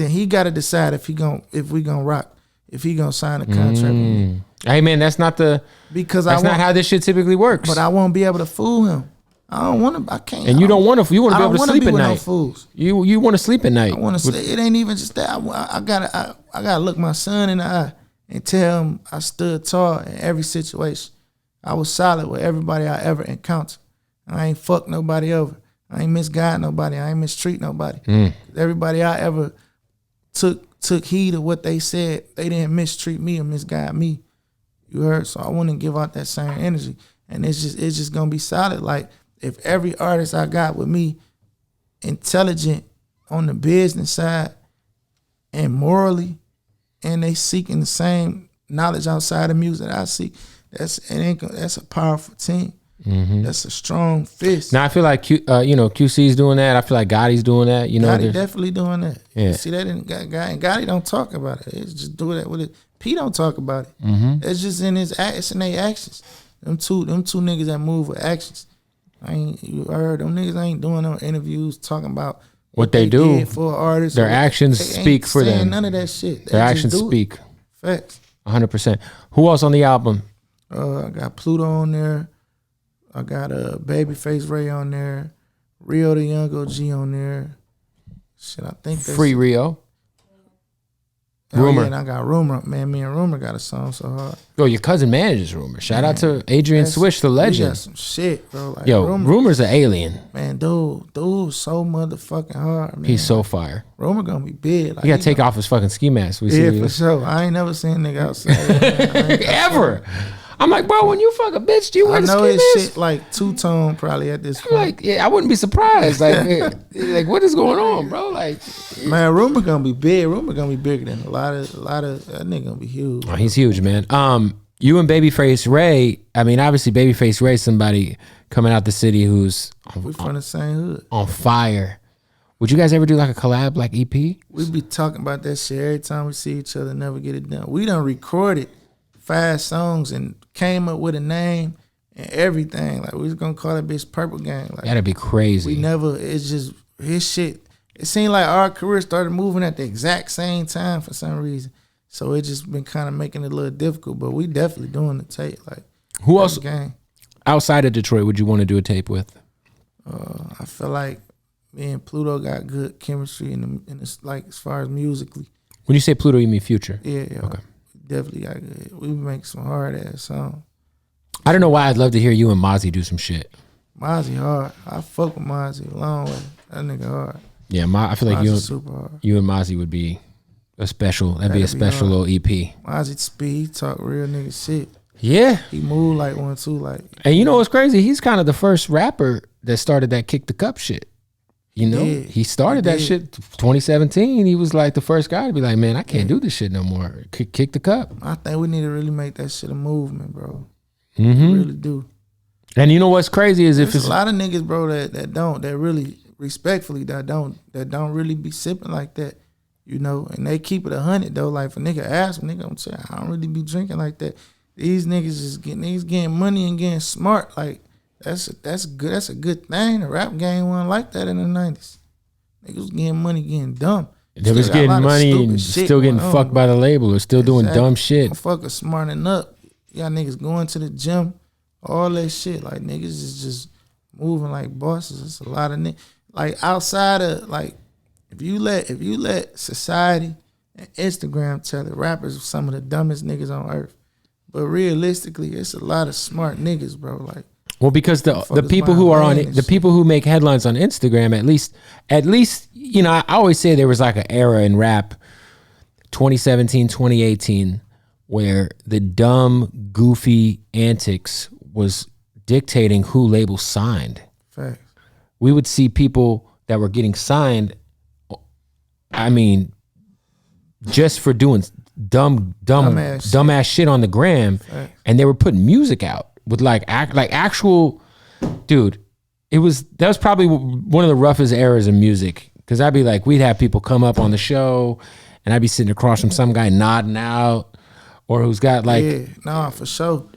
he got to decide if we gonna rock, if he gonna sign a contract with me. Hey man, that's not not how this shit typically works. But I won't be able to fool him. I don't want to. I can't. And you don't want to. You want to be able to sleep at night. No fools. You want to sleep at night. I want to sleep. It ain't even just that. I gotta look my son in the eye and tell him I stood tall in every situation. I was solid with everybody I ever encountered. I ain't fucked nobody over. I ain't misguide nobody. I ain't mistreat nobody. Everybody I ever took heed of what they said, they didn't mistreat me or misguide me. You heard? So I want to give out that same energy. And it's just gonna be solid. Like, if every artist I got with me intelligent on the business side and morally, and they seeking the same knowledge outside of music that I seek, that's a powerful team. That's a strong fist. Now I feel like QC's doing that. I feel like Gotti's doing that. Gotti definitely doing that. Yeah. See that in Gotti don't talk about it. It's just do that with it. P don't talk about it. It's just in it's in their actions. Them two niggas that move with actions. You heard them niggas ain't doing no interviews talking about what they do did for artists. Their actions speak for them. None of that shit. Their actions speak. Facts. 100%. Who else on the album? I got Pluto on there. I got Babyface Ray on there. Rio the Young OG on there. Shit, I think that's Free Rio. Oh, Rumor. yeah, and I got Rumor. Man, me and Rumor got a song so hard. Yo, your cousin manages Rumor. Shout out to Adrian Swish, the We legend. got some shit, bro. Like, Yo, Rumor's an alien. Man, dude, so motherfucking hard, man. He's so fire. Rumor gonna be big. Like, He gotta take off his fucking ski mask. For sure. I ain't never seen a nigga outside. Ever. I'm like, bro, when you fuck a bitch, do you wear I the know ski his mask? shit like two-tone probably at this point. Like, yeah, I wouldn't be surprised. Like, what is going on, bro? Like, man, Rumor gonna be big. Rumor gonna be bigger than a lot of that nigga gonna be huge. oh, he's huge, man. You and Babyface Ray. I mean, obviously, Babyface Ray, somebody coming out the city who's We from the same hood. on fire. Would you guys ever do like a collab, like EP? We be talking about that shit every time we see each other. Never get it done. We done recorded 5 songs and came up with a name and everything. Like, we was gonna call that bitch Purple Gang. Like, That'd be crazy. we never. It's just his shit. It seemed like our career started moving at the exact same time for some reason. So it just been kind of making it a little difficult. But we definitely doing the tape. Like, Who else gang. outside of Detroit would you want to do a tape with? I feel like me and Pluto got good chemistry in this, like, as far as musically. When you say Pluto, you mean Future? Yeah. Okay. Definitely got good. We make some hard ass songs. I don't know why I'd love to hear you and Mozzie do some shit. Mozzie hard. I fuck with Mozzie a long way. That nigga hard. Yeah, I feel like Mozzie's super hard. you and Mozzie would be a special. That'd be a special little EP. Mozzie speed. He talk real nigga shit. Yeah. He move like one too. Like, And you know what's crazy? He's kind of the first rapper that started that Kick the Cup shit. You know, he started that shit 2017. He was like the first guy to be like, man, I can't do this shit no more. Kick the cup. I think we need to really make that shit a movement, bro. Mm-hmm. We really do. And you know what's crazy is if There's it's a lot of niggas, bro, that really respectfully that don't really be sipping like that, you know, and they keep it 100 though. Like, if a nigga ask me, nigga, I'm saying I don't really be drinking like that. These niggas is getting money and getting smart. Like, that's good. That's a good thing. The rap game wasn't like that in the 90s. Niggas was getting money, getting dumb. they was getting money and still getting fucked by the label or still doing dumb shit. Motherfuckers smarting up. Y'all niggas going to the gym, all that shit. Like, niggas is just moving like bosses. It's a lot of niggas. Like, outside of, like, if you let society and Instagram tell it, rappers are some of the dumbest niggas on earth. But realistically, it's a lot of smart niggas, bro. Like, well, because the people who are on it, the people who make headlines on Instagram, at least, you know, I always say there was like an era in rap, 2017, 2018, where the dumb, goofy antics was dictating who labels signed. Facts. We would see people that were getting signed, I mean, just for doing dumbass shit on the gram, and they were putting music out with like actual, dude. That was probably one of the roughest eras in music, because I'd be like, we'd have people come up on the show, and I'd be sitting across from some guy nodding out, or who's got like, yeah, nah, for sure.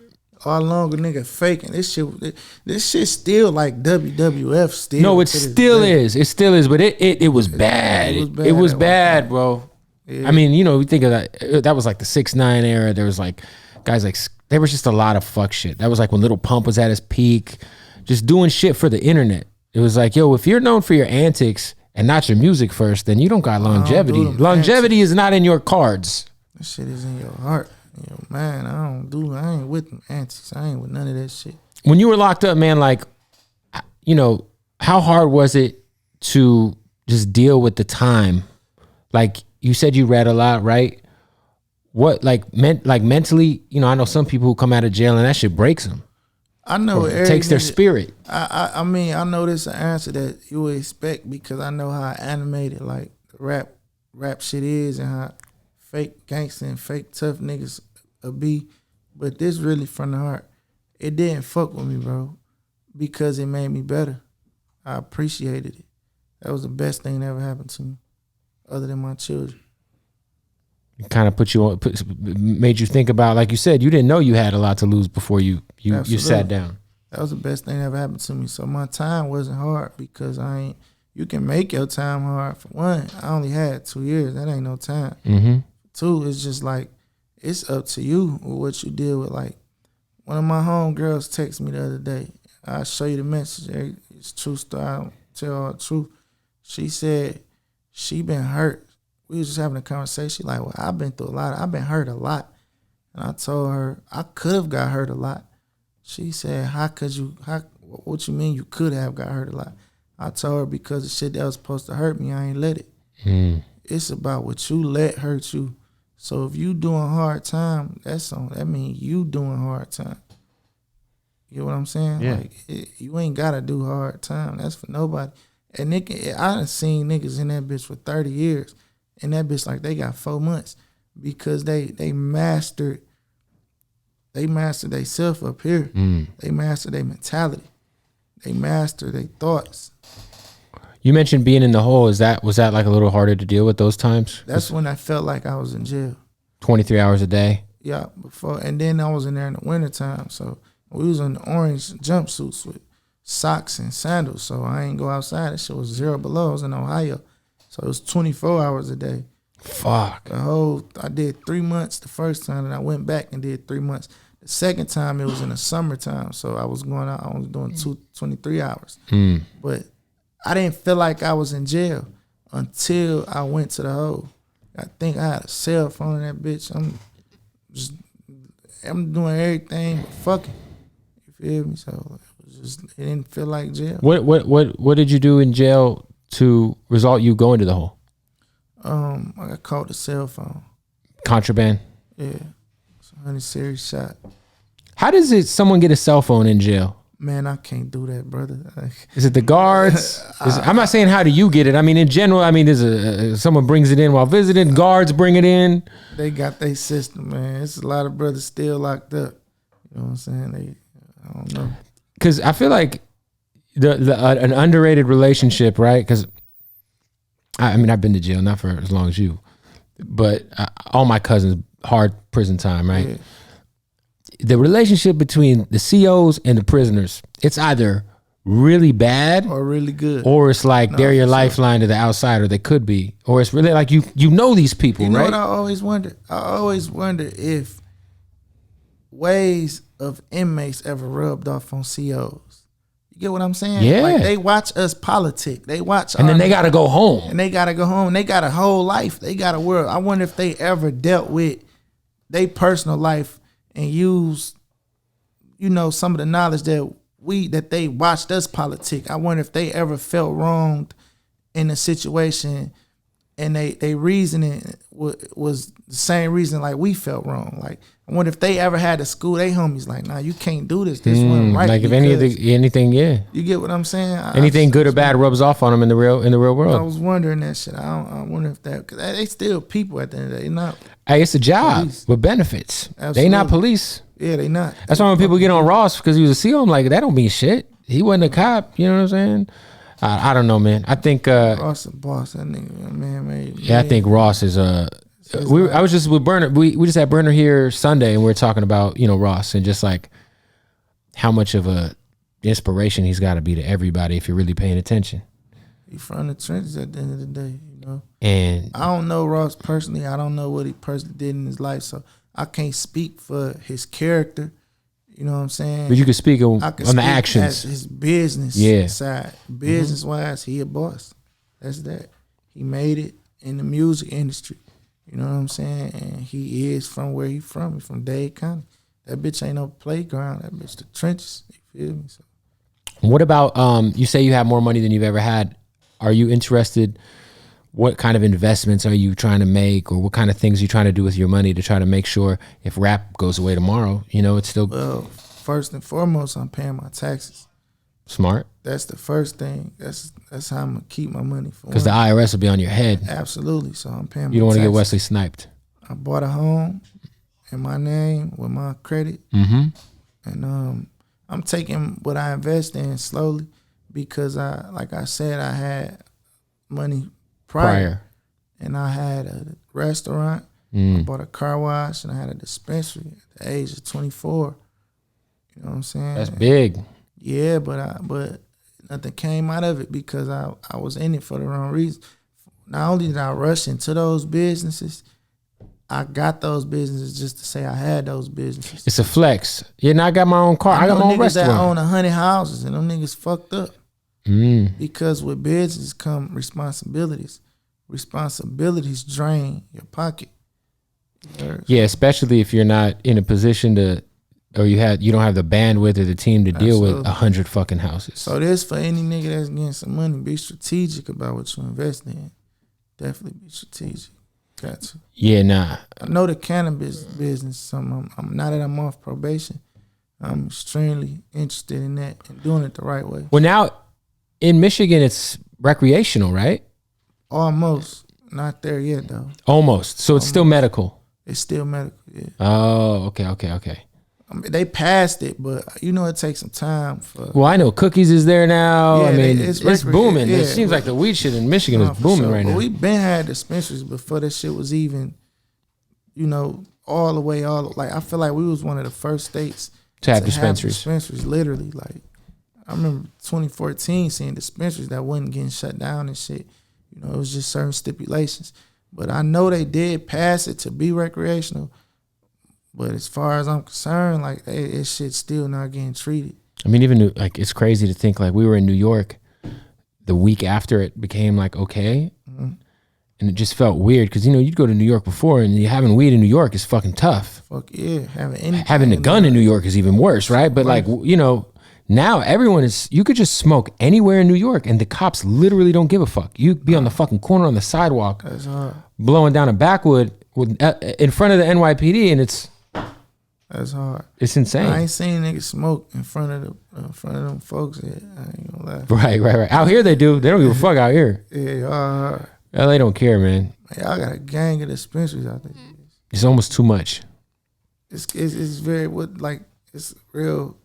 All along a nigga faking this shit still like WWF still. no, it still is, but it was bad. It was bad, bro. Yeah. I mean, you know, we think of that was like the 6ix9ine era. There was like guys like, there was just a lot of fuck shit. That was like when Lil Pump was at his peak, just doing shit for the internet. It was like, yo, if you're known for your antics and not your music first, then you don't got longevity. Longevity is not in your cards. That shit is in your heart. Yo, man, I ain't with them antics. I ain't with none of that shit. When you were locked up, man, like, you know, how hard was it to just deal with the time? Like you said, you read a lot, right? What mentally, you know, I know some people who come out of jail and that shit breaks them. I know it takes their spirit. I mean, I know this is an answer that you would expect because I know how animated like rap shit is and how fake gangster and fake tough niggas be. But this really from the heart. It didn't fuck with me, bro, because it made me better. I appreciated it. That was the best thing that ever happened to me, other than my children. It kind of made you think about, like you said, you didn't know you had a lot to lose before you sat down. That was the best thing that ever happened to me. So my time wasn't hard because you can make your time hard. For one, I only had 2 years. That ain't no time. Mm-hmm. Two, it's just like, it's up to you with what you deal with. Like, one of my homegirls texted me the other day. I'll show you the message. It's true story. I don't tell all the truth. She said she been hurt. We was just having a conversation. She like, well, I've been through a lot. I've been hurt a lot. And I told her, I could have got hurt a lot. She said, what you mean you could have got hurt a lot? I told her because the shit that was supposed to hurt me, I ain't let it. It's about what you let hurt you. So if you doing hard time, that means you doing hard time. You know what I'm saying? Yeah. Like, you ain't gotta do hard time. That's for nobody. And I done seen niggas in that bitch for 30 years. And that bitch like they got 4 months because they mastered they self up here. They mastered their mentality. They mastered their thoughts. You mentioned being in the hole. Was that like a little harder to deal with those times? That's when I felt like I was in jail. 23 hours a day. Yeah, before, and then I was in there in the wintertime. So we was in the orange jumpsuits with socks and sandals. So I ain't go outside. That shit was 0 below. I was in Ohio. So it was 24 hours a day. Fuck. I did 3 months the first time, and I went back and did 3 months. The second time it was in the summertime. So I was going out. I was doing 23 hours. But I didn't feel like I was in jail until I went to the hole. I think I had a cell phone in that bitch. I'm doing everything but fucking. You feel me? So it didn't feel like jail. What did you do in jail to result you going to the hole? I got caught a cell phone. Contraband? Yeah. It's a 100 series shot. How does someone get a cell phone in jail? Man, I can't do that, brother. Is it the guards? I'm not saying how do you get it. I mean, in general, I mean, there's someone brings it in while visiting. Guards bring it in. They got their system, man. It's a lot of brothers still locked up. You know what I'm saying? I don't know. Because I feel like an underrated relationship, right? Because I mean, I've been to jail, not for as long as you, but all my cousins, hard prison time, right? Yeah. The relationship between the COs and the prisoners, it's either really bad or really good, or it's like they're your lifeline to the outsider. They could be, or it's really like you know these people, you know right? What I always wonder if ways of inmates ever rubbed off on COs. You get what I'm saying? Yeah. Like they watch us politic. They watch, and then they gotta go home. And they gotta go home. They got a whole life. They got a world. I wonder if they ever dealt with their personal life and use, some of the knowledge that they watched us politic. I wonder if they ever felt wronged in a situation and they reasoning was the same reason like we felt wrong. Like, I wonder if they ever had to school they homies like, nah, you can't do this. This one right. Like if anything, yeah. You get what I'm saying? Anything good or bad rubs off on them in the real world. I was wondering that shit. I wonder if that, because they still people at the end of the day. Not. Hey, it's a job police. With benefits. Absolutely. They not police. Yeah, they not. That's why when people get on Ross because he was a CO, I'm like, that don't mean shit. He wasn't a cop. You know what I'm saying? I don't know, man. I think Ross a boss. That nigga, man. Yeah, I think Ross is I was just with Burner. We just had Burner here Sunday, and we were talking about Ross and just like how much of a inspiration he's got to be to everybody if you're really paying attention. He's from the trenches at the end of the day, And I don't know Ross personally. I don't know what he personally did in his life, so I can't speak for his character. You know what I'm saying? But you can speak on the actions. As his business side. Business-wise, he a boss. That's that. He made it in the music industry. You know what I'm saying? And he is from where he from. He from Dade County. That bitch ain't no playground. That bitch the trenches. You feel me? So. What about you say you have more money than you've ever had? Are you interested? What kind of investments are you trying to make, or what kind of things are you trying to do with your money to try to make sure if rap goes away tomorrow, it's still... Well, first and foremost, I'm paying my taxes. Smart. That's the first thing. That's how I'm gonna keep my money for. Because the IRS will be on your head. Absolutely. So I'm paying. You don't want to get Wesley sniped. I bought a home in my name with my credit, and I'm taking what I invest in slowly because like I said, I had money prior. And I had a restaurant. I bought a car wash, and I had a dispensary at the age of 24. You know what I'm saying? That's big. Yeah, but nothing came out of it because I was in it for the wrong reason. Not only did I rush into those businesses, I got those businesses just to say I had those businesses. It's a flex. Yeah, now I got my own car. I got my own restaurant. That own 100 houses, and them niggas fucked up. Because with business come responsibilities. Responsibilities drain your pocket. Yeah, especially if you're not in a position to, or you don't have the bandwidth or the team to deal with 100 fucking houses. So this for any nigga that's getting some money, be strategic about what you invest in. Definitely be strategic. Got to. Yeah, nah. I know the cannabis business. Something I'm now that I'm off probation, I'm extremely interested in that and doing it the right way. Well, now in Michigan, it's recreational, right? Almost. Not there yet, though. Almost. So it's still medical. It's still medical, yeah. Oh, okay. I mean, they passed it, but it takes some time for. Well, I know Cookies is there now. Yeah, I mean, it's booming. Yeah, it seems like the weed shit in Michigan is booming right now. We've been had dispensaries before that shit was even, all the way. Like I feel like we was one of the first states to have dispensaries. Dispensaries, literally. Like I remember 2014 seeing dispensaries that wasn't getting shut down and shit. It was just certain stipulations. But I know they did pass it to be recreational. But as far as I'm concerned, like, that shit's still not getting treated. I mean, even like, it's crazy to think like we were in New York the week after it became like okay, and it just felt weird because you'd go to New York before and having weed in New York is fucking tough. Fuck yeah, having a gun in New York is even worse, right? But like now everyone you could just smoke anywhere in New York and the cops literally don't give a fuck. You be on the fucking corner on the sidewalk, that's hard, blowing down a backwood in front of the NYPD, and that's hard. It's insane. I ain't seen niggas smoke in front of them folks yet. I ain't gonna lie. Right. Out here they do. They don't give a fuck out here. Yeah, y'all hard. LA don't care, man. Y'all got a gang of dispensaries out there. It's almost too much. It's very it's real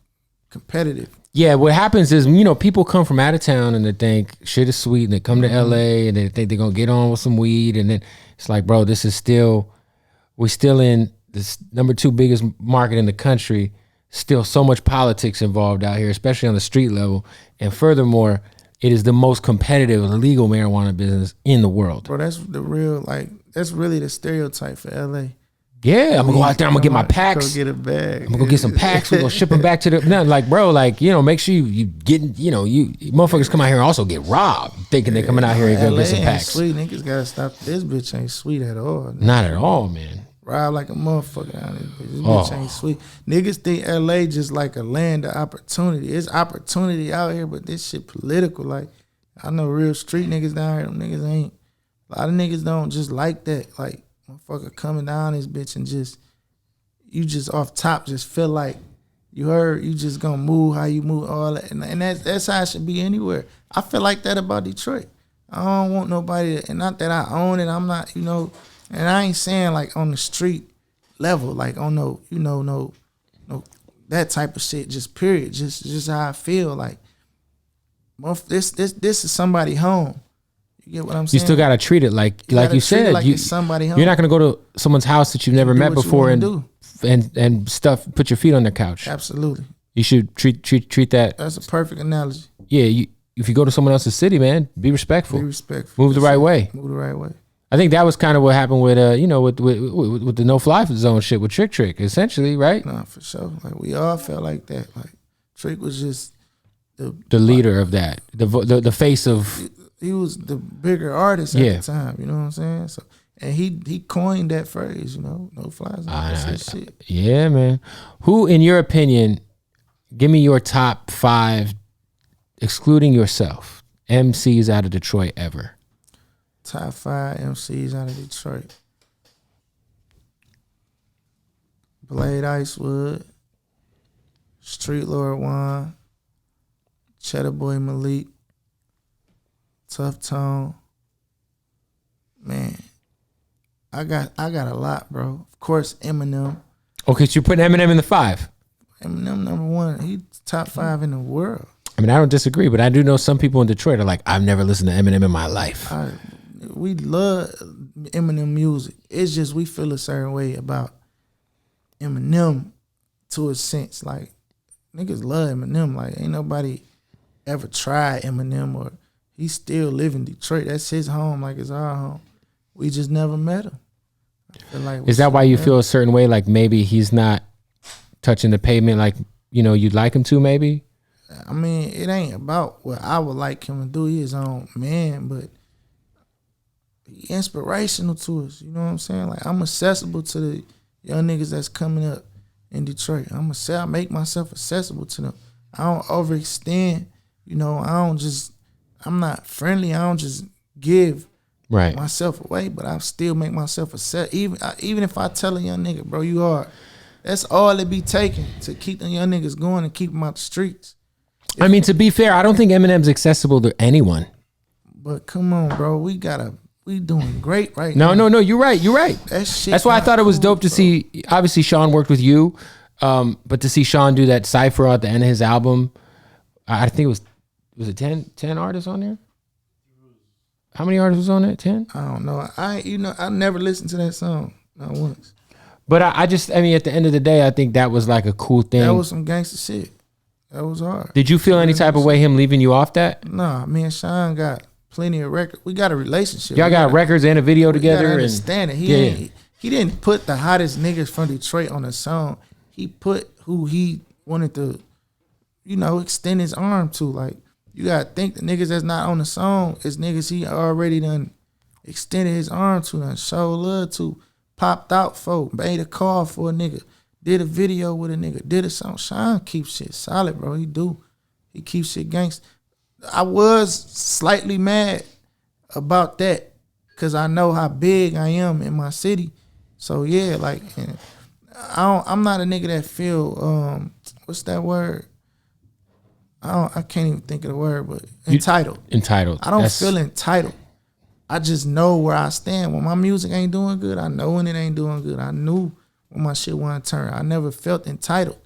competitive. Yeah, what happens is, people come from out of town and they think shit is sweet, and they come to LA and they think they're gonna get on with some weed, and then it's like, bro, we're still in this number 2 biggest market in the country. Still so much politics involved out here, especially on the street level. And furthermore, it is the most competitive legal marijuana business in the world. Bro, that's that's really the stereotype for LA. Yeah, I'm gonna go out there. I'm gonna get my packs. Go get a bag. I'm gonna go get some packs. We're gonna ship them back to the. No, like, bro, like, make sure you get. You motherfuckers come out here and also get robbed, thinking they're coming out here and gonna get some packs. Sweet niggas gotta stop. This bitch ain't sweet at all. Not at all, man. Rob like a motherfucker down this bitch. This bitch ain't sweet. Niggas think LA just like a land of opportunity. It's opportunity out here, but this shit political. Like, I know real street niggas down here. Them niggas ain't. A lot of niggas don't just like that. Like, motherfucker coming down this bitch and you just off top just feel like you just gonna move how you move, all that. And that's how it should be anywhere. I feel like that about Detroit. I don't want nobody, and not that I own it, I'm not, and I ain't saying like on the street level, like on no that type of shit, just period. Just how I feel. Like, this is somebody home. You get what I'm saying? You still gotta treat it like you said. Like it's somebody home. You're not gonna go to someone's house that you've never met before and stuff. Put your feet on their couch. Absolutely. You should treat that. That's a perfect analogy. Yeah. If you go to someone else's city, man, be respectful. Be respectful. Move the right way. Move the right way. I think that was kind of what happened with with the no-fly zone shit with Trick, essentially, right? Nah, for sure. Like, we all felt like that. Like, Trick was just the leader of that, the face of. He was the bigger artist at the time. You know what I'm saying? So, and he coined that phrase. No fly zone. Shit. Yeah, man. Who, in your opinion, give me your top 5 excluding yourself, MCs out of Detroit ever? Top 5 MCs out of Detroit. Blade Icewood, Street Lord Juan, Cheddar Boy Malik, Tough Tone. Man, I got a lot, bro. Of course, Eminem. Okay, so you're putting Eminem in the 5. Eminem number 1. He's top 5 in the world. I mean, I don't disagree, but I do know some people in Detroit are like, I've never listened to Eminem in my life. We love Eminem music. It's just we feel a certain way about Eminem to a sense. Like, niggas love Eminem. Like, ain't nobody ever tried Eminem, or he still live in Detroit. That's his home, like it's our home. We just never met him. I feel like is that why you feel a certain way? Like maybe he's not touching the pavement like, you know, you'd like him to maybe? I mean, it ain't about what I would like him to do. He his own man, but he inspirational to us. You know what I'm saying? Like, I'm accessible to the young niggas that's coming up in Detroit. I make myself accessible to them. I don't overextend. You know, I'm not friendly. I don't just give myself away, but I still make myself accessible. Even if I tell a young nigga, bro, you hard. That's all it be taking to keep the young niggas going and keep them out the streets. I mean, to be fair, I don't think Eminem's accessible to anyone. But come on, bro. We doing great right now. No, you're right. That's why I thought it was dope to see. Obviously, Sean worked with you, but to see Sean do that cypher at the end of his album, I think it was it 10 artists on there? How many artists was on that? 10? I don't know. I never listened to that song, not once. But I mean, at the end of the day, I think that was like a cool thing. That was some gangster shit. That was hard. Did you feel any type of way him leaving you off that? Nah, me and Sean got plenty of records. We got a relationship. Y'all got records and a video together. You understand it. He didn't put the hottest niggas from Detroit on the song. He put who he wanted to, you know, extend his arm to. Like, you gotta think the niggas that's not on the song is niggas he already done extended his arm to, done showed love to, popped out for, made a call for a nigga, did a video with a nigga, did a song. Sean keeps shit solid, bro. He do. He keeps shit gangsta. I was slightly mad about that because I know how big I am in my city. So yeah, like, I'm not a nigga that feel what's that word? I can't even think of the word, but entitled. I don't feel entitled. I just know where I stand. When my music ain't doing good, I know when it ain't doing good. I knew when my shit wasn't turn. I never felt entitled.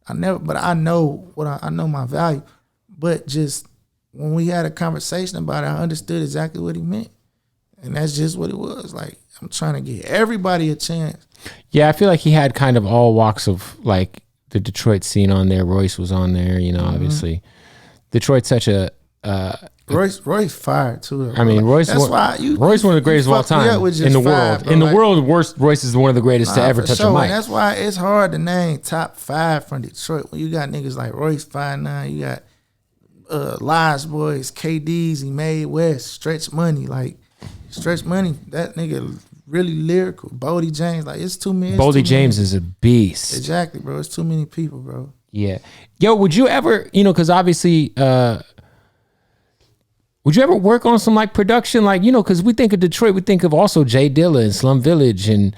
But I know I know my value. But just when we had a conversation about it, I understood exactly what he meant. And that's just what it was. Like, I'm trying to give everybody a chance. Yeah, I feel like he had kind of all walks of like the Detroit scene on there. Royce was on there, you know, obviously. Detroit's such a Royce fired too. I mean, Royce one of the greatest of all time in the world. In the world, Royce is one of the greatest to ever touch a mic. And that's why it's hard to name top 5 from Detroit. When you got niggas like Royce 5'9", you got Lies Boys, KDs, he made West, Stretch Money, that nigga really lyrical. Bodie James, like, it's too many. Bodie James is a beast. Exactly, bro. It's too many people, bro. Yeah. Yo, would you ever, you know, because obviously, would you ever work on some like production, like, you know, because we think of Detroit, we think of also Jay Dilla and Slum Village and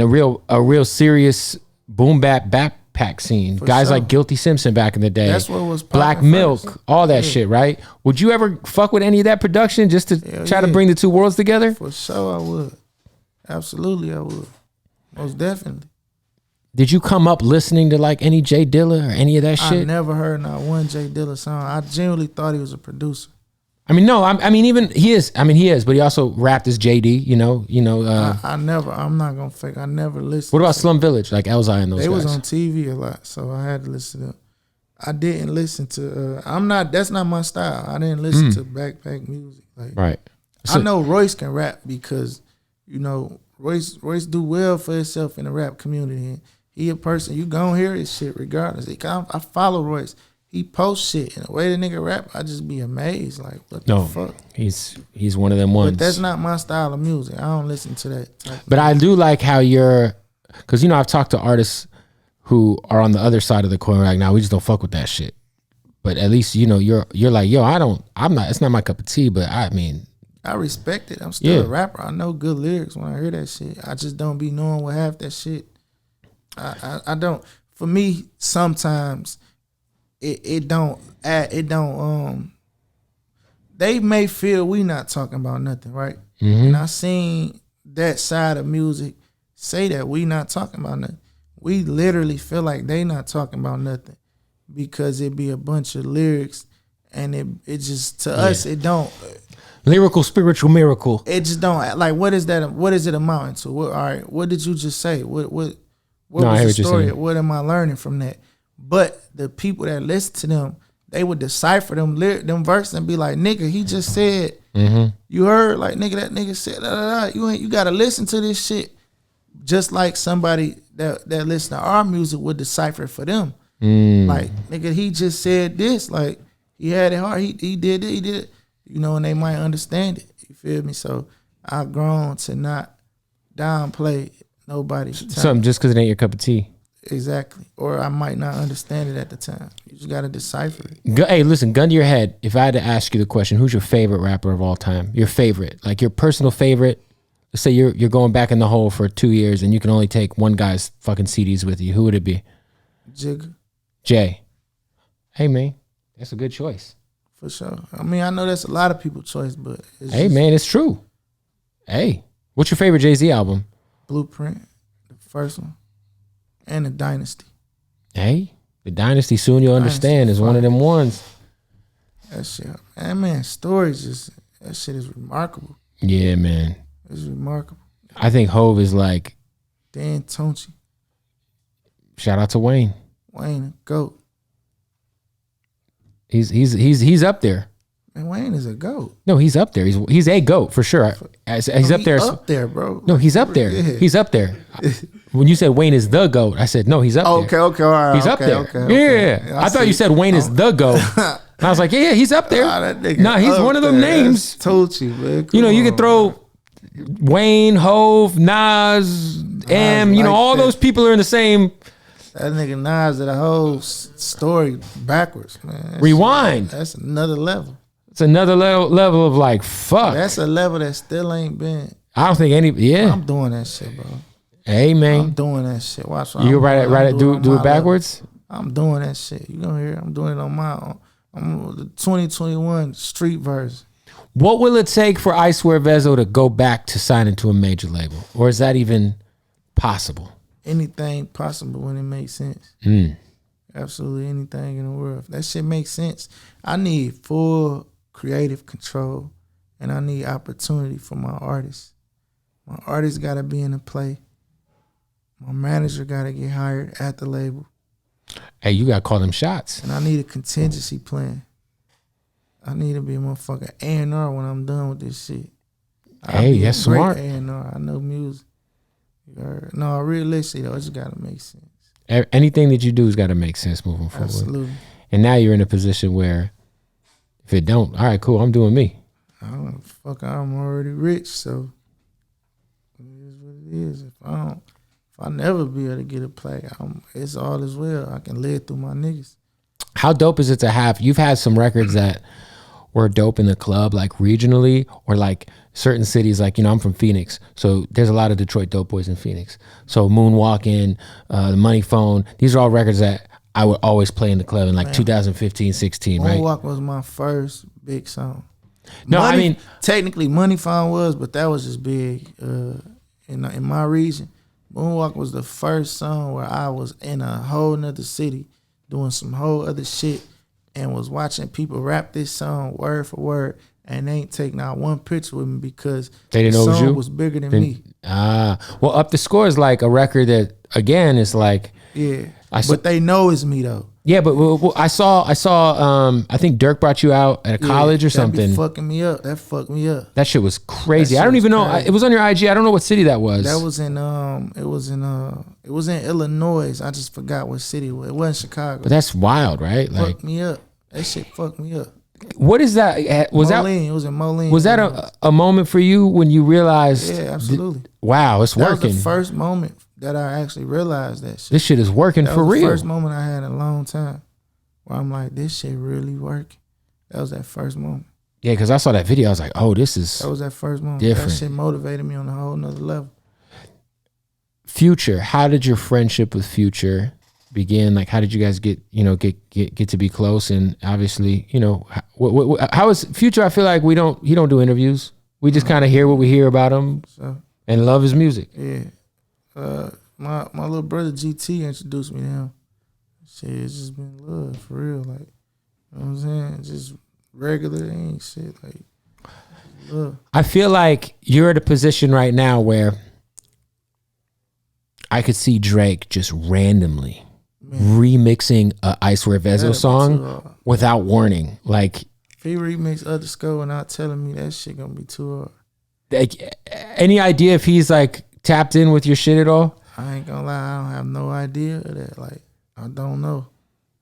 a real serious boom bap backpack scene. For guys like Guilty Simpson back in the day. That's what was Black Milk, first. All that shit, right? Would you ever fuck with any of that production just to try to bring the two worlds together? For sure, I would. Absolutely, I would. Most definitely. Did you come up listening to like any Jay Dilla or any of that shit? I never heard not one Jay Dilla song. I genuinely thought he was a producer. I mean, no, I mean, even he is, but he also rapped as JD, you know. I'm not gonna fake. I never listened. What about Slum Village, like Elzai and those guys? They was on TV a lot, so I had to listen to them. I didn't listen to, that's not my style. I didn't listen to backpack music. Like, right. So, I know Royce can rap because, you know, Royce do well for himself in the rap community. He a person, you gon' hear his shit regardless. I follow Royce. He posts shit. And the way the nigga rap, I just be amazed. Like, what the fuck? He's one of them ones. But that's not my style of music. I don't listen to that. But I do like how because, you know, I've talked to artists who are on the other side of the coin right now. We just don't fuck with that shit. But at least, you know, you're like, yo, I'm not, it's not my cup of tea, but I mean, I respect it. I'm still a rapper. I know good lyrics when I hear that shit. I just don't be knowing what half that shit. I don't. For me, sometimes it don't. They may feel we not talking about nothing, right? Mm-hmm. And I seen that side of music say that we not talking about nothing. We literally feel like they not talking about nothing because it be a bunch of lyrics, and it just to us it don't. Lyrical, spiritual miracle. It just don't, like, what is that? What is it amounting to? All right, what did you just say? What was the story? What am I learning from that? But the people that listen to them, they would decipher them verses and be like, nigga, he just said, you heard, like, nigga, that nigga said, da, da, da. You gotta listen to this shit. Just like somebody that listen to our music would decipher for them. Like, nigga, he just said this, like, he had it hard, he did it. You know, and they might understand it. You feel me? So I've grown to not downplay nobody's time. Something just because it ain't your cup of tea. Exactly. Or I might not understand it at the time. You just got to decipher it. Hey, listen, gun to your head. If I had to ask you the question, who's your favorite rapper of all time? Your favorite, like your personal favorite. Let's say you're going back in the hole for 2 years and you can only take one guy's fucking CDs with you. Who would it be? Jigga. Jay. Hey, man. That's a good choice. For sure. I mean, I know that's a lot of people's choice, but hey, man, it's true. Hey, what's your favorite Jay-Z album? Blueprint, the first one, and the Dynasty. Hey, the Dynasty, soon you'll understand, is one of them ones. That shit, man, stories that shit is remarkable. Yeah, man. It's remarkable. I think Hove is like Dan Tunchi. Shout out to Wayne. Wayne, GOAT. He's up there. Man, Wayne is a GOAT. No, he's up there. He's a GOAT for sure. He's up there. Up there, bro. No, he's up there. Yeah. He's up there. When you said Wayne is the GOAT, I said no, he's up there. Okay, all right. He's up there. Okay. Yeah. I thought you said Wayne is the GOAT. I was like, yeah, he's up there. Nah, he's one of them names. Told you, man. You know, you could throw Wayne, Hove, Nas, M. You know, all those people are in the same. That nigga Nas did a whole story backwards, man. Rewind. That's another level. It's another level of like, fuck. That's a level that still ain't been. I don't think I'm doing that shit, bro. Hey, man. I'm doing that shit. Watch. You do it backwards? Level. I'm doing that shit. You gonna hear? I'm doing it on my own. I'm the 2021 street version. What will it take for Icewear Vezzo to go back to signing to a major label? Or is that even possible? Anything possible when it makes sense. Absolutely anything in the world. If that shit makes sense, I need full creative control and I need opportunity for my artists. My artists got to be in the play. My manager got to get hired at the label. Hey, you got to call them shots. And I need a contingency plan. I need to be a motherfucking A&R when I'm done with this shit. Hey, that's smart. A&R. I know music. No, realistically though, it's gotta make sense. Anything that you do has got to make sense moving forward. Absolutely. And now you're in a position where, if it don't, all right, cool, I'm doing me. I'm already rich, so it is what it is. If I never be able to get a play, it's all as well. I can live through my niggas. How dope is it to have? You've had some records that were dope in the club, like regionally, or like certain cities, like, you know, I'm from Phoenix, so there's a lot of Detroit dope boys in Phoenix. So Moonwalking, The Money Phone, these are all records that I would always play in the club in like 2015, 16, right? Moonwalk was my first big song. No, I mean, technically Money Phone was, but that was just big in my region. Moonwalk was the first song where I was in a whole nother city doing some whole other shit and was watching people rap this song word for word. And they ain't take not one picture with me because they didn't know the it was you? Was bigger than me. Well, Up the Score is like a record that, again, is like, yeah, but they know it's me though. Yeah, but I saw. I think Durk brought you out at a college or something. That fucking me up. That fucked me up. That shit was crazy. I don't even know. It was on your IG. I don't know what city that was. That was in it was in Illinois. I just forgot what city it was. It wasn't Chicago. But that's wild, right? Like, fucked me up. That shit fucked me up. What is that? Was Moline. It was in Moline. Was that a moment for you when you realized? Yeah, absolutely. Wow, it's working. That was the first moment that I actually realized that shit. This shit is working for real. That was the first moment I had in a long time where I'm like, this shit really working. That was that first moment. Yeah, because I saw that video. I was like, oh, this is That was that first moment. different. That shit motivated me on a whole nother level. Future, how did your friendship with Future begin? Like, how did you guys get to be close? And obviously, how is Future? I feel like he don't do interviews. We just kind of hear what we hear about him and love his music. Yeah. My little brother GT introduced me to him. Shit, it's just been love for real. Like, you know what I'm saying? Just regular ain't shit. Like, love. I feel like you're at a position right now where I could see Drake just randomly remixing a Icewear Vezzo song without warning. Like, if he remix other skull without telling me, that shit gonna be too hard. Like, any idea if he's like tapped in with your shit at all? I ain't gonna lie, I don't have no idea of that. Like, I don't know.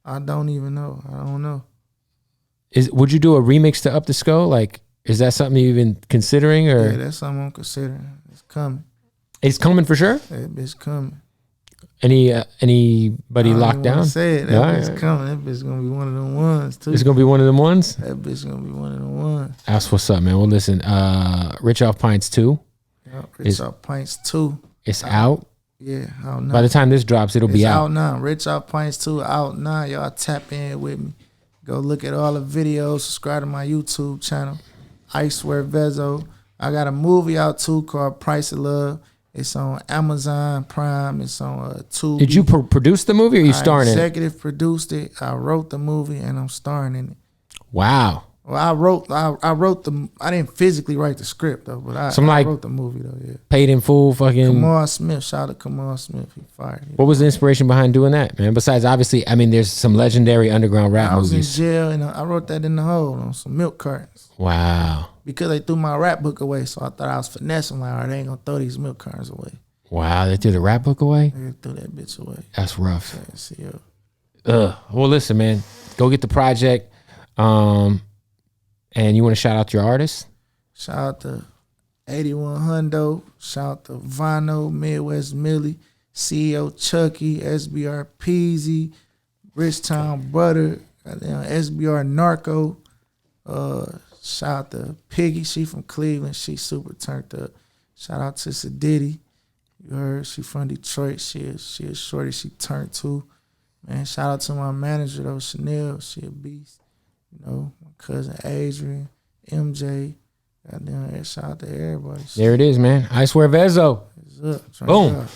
I don't even know. I don't know. Would you do a remix to Up the Skull? Like, is that something you've been considering? Or yeah, that's something I'm considering. It's coming. It's coming for sure? That bitch coming. Anybody locked down? Say it. That bitch coming. That bitch gonna be one of them ones too. It's gonna be one of them ones? That bitch gonna be one of them ones. That's what's up, man. Well, listen, Rich Off Pints 2. Yep, Rich Off Pints 2. It's out. Yeah, out now. By the time this drops, it'll be out. Out now. Rich Off Pints 2 out now. Y'all tap in with me. Go look at all the videos. Subscribe to my YouTube channel, Icewear Vezzo. I got a movie out too called Price of Love. It's on Amazon Prime. It's on Tubi. Did you produce the movie or are you starring in it? I executive produced it. I wrote the movie and I'm starring in it. Wow. Well, I wrote I didn't physically write the script though, but I wrote the movie though. Yeah. Paid in full, fucking. Kamal Smith, shout out to Kamal Smith. He fired. What was the inspiration behind doing that, man? Besides, obviously, I mean, there's some legendary underground rap movies. I was in jail and I wrote that in the hole on some milk cartons. Wow. Because they threw my rap book away, so I thought I was finessing. Like, all right, they ain't gonna throw these milk cartons away. Wow, they threw the rap book away? They threw that bitch away. That's rough. Yeah, well, listen, man, go get the project. And you want to shout out your artists? Shout out to 81 Hundo. Shout out to Vano, Midwest Millie, CEO Chucky, SBR Peasy, Rich Town Butter, SBR Narco. Shout out to Piggy. She from Cleveland. She super turned up. Shout out to Sadiddy. You heard she from Detroit. She is shorty. She turned too. Man, shout out to my manager though, Chanel. She a beast. You know, my cousin Adrian, MJ. Goddamn, shout out to everybody. There it is, man. Icewear Vezzo. It's up. Boom.